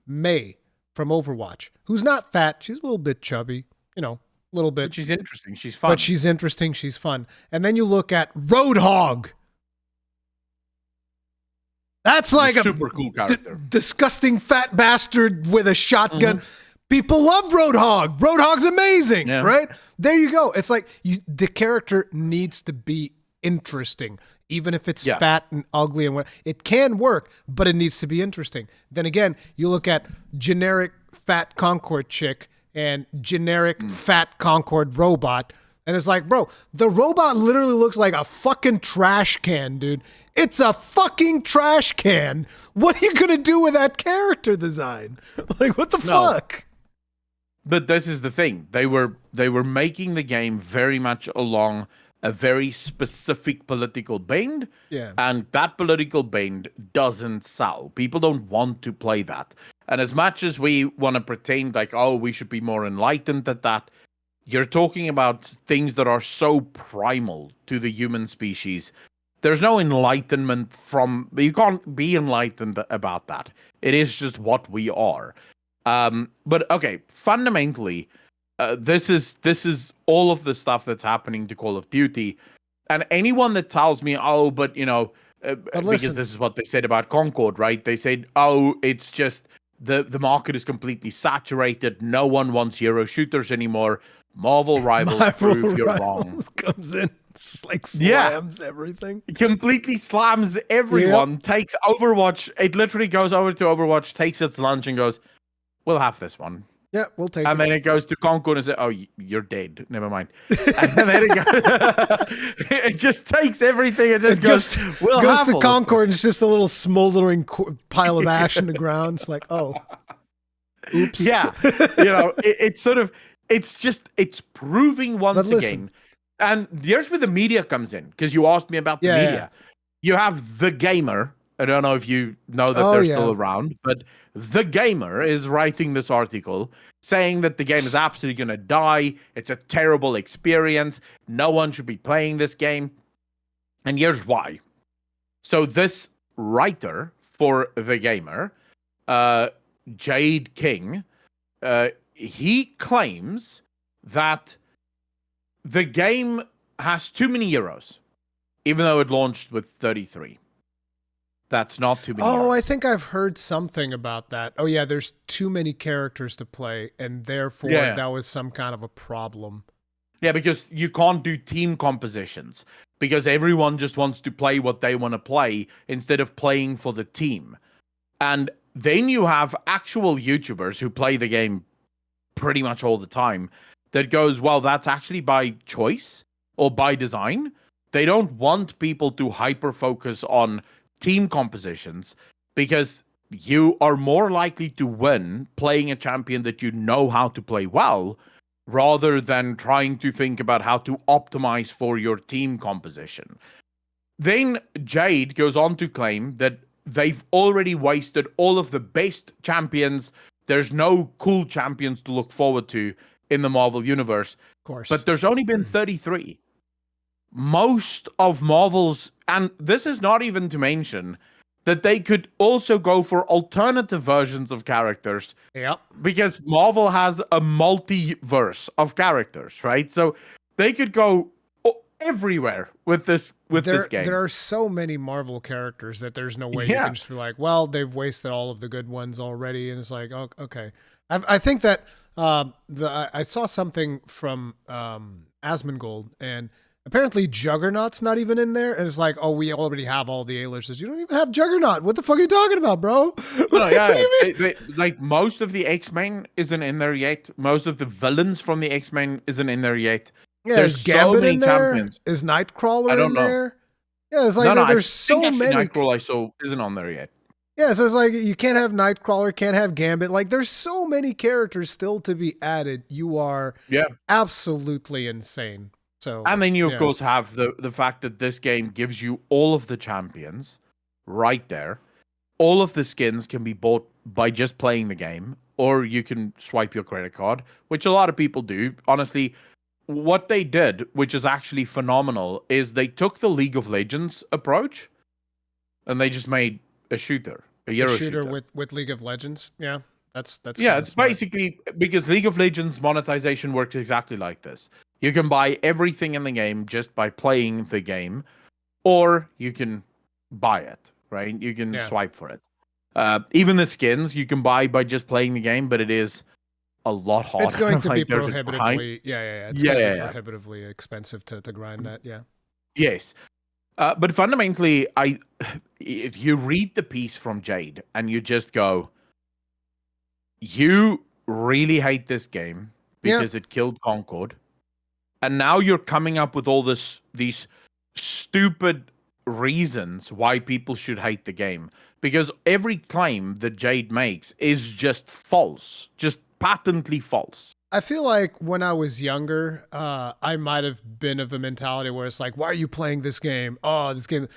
Mei from Overwatch, who's not fat, she's a little bit chubby, a little bit. But she's interesting. She's fun. But she's interesting. She's fun. And then you look at Roadhog. That's like a super cool character. Disgusting fat bastard with a shotgun. People love Roadhog. Roadhog's amazing, right? There you go. It's like the character needs to be interesting, even if it's fat and ugly and what. It can work, but it needs to be interesting. Then again, you look at generic fat Concord chick and generic fat Concord robot, and it's like, bro, the robot literally looks like a fucking trash can, dude. It's a fucking trash can. What are you gonna do with that character design? Like, what the fuck? But this is the thing. They were making the game very much along a very specific political bend. Yeah. And that political bend doesn't sell. People don't want to play that. And as much as we want to pretend like, oh, we should be more enlightened at that, you're talking about things that are so primal to the human species. There's no enlightenment you can't be enlightened about that. It is just what we are. But okay, fundamentally, this is all of the stuff that's happening to Call of Duty, and anyone that tells me, oh, but because this is what they said about Concord, right? They said, oh, it's just the market is completely saturated. No one wants hero shooters anymore. Marvel Rivals prove you're wrong. Comes in, like slams everything. Completely slams everyone. Yep. Takes Overwatch. It literally goes over to Overwatch, takes its lunch, and goes, we'll have this one. Yeah, we'll take it. And then it goes to Concord and says, oh, you're dead. Never mind. And then it just takes everything and just goes to Concord and it's just a little smoldering pile of ash in the ground. It's like, oh, oops. Yeah. It's proving once again. And here's where the media comes in, because you asked me about the media. Yeah. You have The Gamer. I don't know if you know that they're still around, but The Gamer is writing this article saying that the game is absolutely going to die. It's a terrible experience. No one should be playing this game. And here's why. So this writer for The Gamer, Jade King, he claims that the game has too many heroes, even though it launched with 33. That's not too many. Oh, I think I've heard something about that. Oh, yeah, there's too many characters to play, and therefore that was some kind of a problem. Yeah, because you can't do team compositions, because everyone just wants to play what they want to play instead of playing for the team. And then you have actual YouTubers who play the game pretty much all the time that goes, well, that's actually by choice or by design. They don't want people to hyper-focus on team compositions, because you are more likely to win playing a champion that you know how to play well, rather than trying to think about how to optimize for your team composition. Then Jade goes on to claim that they've already wasted all of the best champions. There's no cool champions to look forward to in the Marvel universe. Of course. But there's only been 33. Most of Marvel's, and this is not even to mention that they could also go for alternative versions of characters. Yep. Because Marvel has a multiverse of characters, right? So they could go everywhere with this game. There are so many Marvel characters that there's no way you can just be like, well, they've wasted all of the good ones already, and it's like, oh, okay. I think that I saw something from Asmongold, and apparently Juggernaut's not even in there, and it's like, oh, we already have all the A-listers. You don't even have Juggernaut. What the fuck are you talking about, bro? Like most of the X-Men isn't in there yet. Most of the villains from the X-Men isn't in there yet. Yeah, there's Gambit so many in there. Champions. Is Nightcrawler in there? Yeah, it's like there's so many. Nightcrawler I saw isn't on there yet. Yeah, so it's like you can't have Nightcrawler, can't have Gambit. Like there's so many characters still to be added. You are absolutely insane. So, and then you of course have the fact that this game gives you all of the champions right there. All of the skins can be bought by just playing the game, or you can swipe your credit card, which a lot of people do. Honestly, what they did, which is actually phenomenal, is they took the League of Legends approach and they just made a shooter, a hero shooter with League of Legends. Yeah, that's it's smart. Basically because League of Legends monetization works exactly like this. You can buy everything in the game just by playing the game, or you can buy it. right? You can swipe for it. Even the skins you can buy by just playing the game, but it is a lot harder. It's going to be there's a prohibitively, It's going to be prohibitively expensive to grind that. Yeah. Yes. But fundamentally, you read the piece from Jade and you just go, you really hate this game because it killed Concord. And now you're coming up with all these stupid reasons why people should hate the game. Because every claim that Jade makes is just false, just patently false. I feel like when I was younger, I might have been of a mentality where it's like, why are you playing this game? Oh, this game.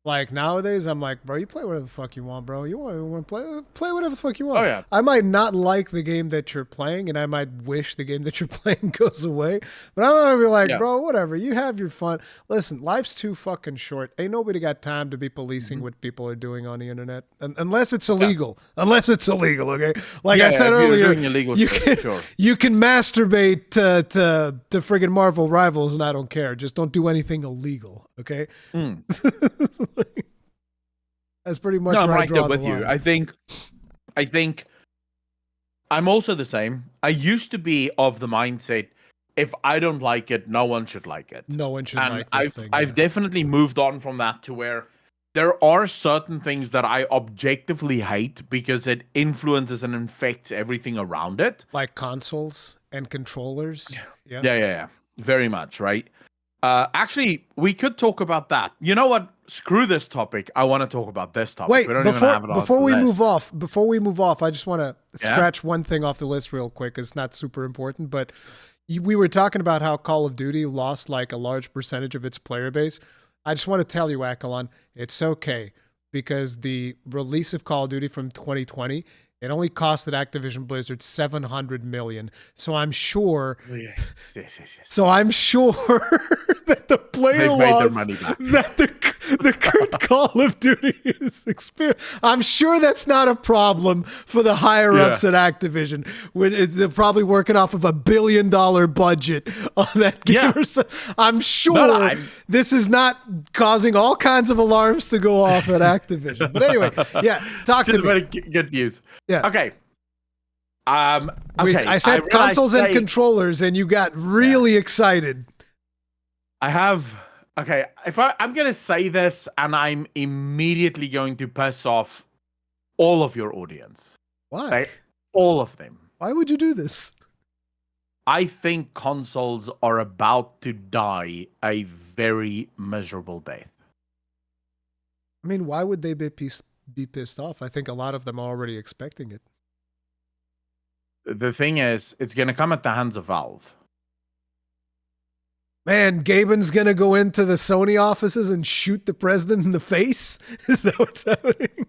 Like nowadays, I'm like, bro, you play whatever the fuck you want, bro. You want to play whatever the fuck you want. Oh, yeah. I might not like the game that you're playing, and I might wish the game that you're playing goes away. But I'm gonna be like, bro, whatever. You have your fun. Listen, life's too fucking short. Ain't nobody got time to be policing what people are doing on the internet, unless it's illegal. Unless it's illegal, okay? Like I said earlier, you can masturbate to friggin' Marvel Rivals, and I don't care. Just don't do anything illegal, okay? That's pretty much where I draw the line. You. I think I'm also the same. I used to be of the mindset, if I don't like it, no one should like it. No one should like this thing. I've definitely moved on from that to where there are certain things that I objectively hate because it influences and infects everything around it. Like consoles and controllers. Yeah. Very much, right? Actually, we could talk about that. You know what? Screw this topic. I want to talk about this topic. Wait, before we move off, I just want to scratch one thing off the list real quick. It's not super important, but we were talking about how Call of Duty lost like a large percentage of its player base. I just want to tell you, Akalon, it's okay, because the release of Call of Duty from 2020, it only costed Activision Blizzard $700 million. So I'm sure. Yes. So I'm sure that the player loss that the current Call of Duty is experiencing. I'm sure that's not a problem for the higher ups at Activision. They're probably working off of $1 billion budget on that game. Yeah. I'm sure this is not causing all kinds of alarms to go off at Activision. But anyway, talk to me. Good news. Yeah. Okay. I said consoles and controllers, and you got really excited. I have. Okay, I'm going to say this, and I'm immediately going to piss off all of your audience. Why? Like, all of them. Why would you do this? I think consoles are about to die a very miserable death. I mean, why would they be pissed off? I think a lot of them are already expecting it. The thing is, it's going to come at the hands of Valve. Man, Gaben's going to go into the Sony offices and shoot the president in the face? Is that what's happening?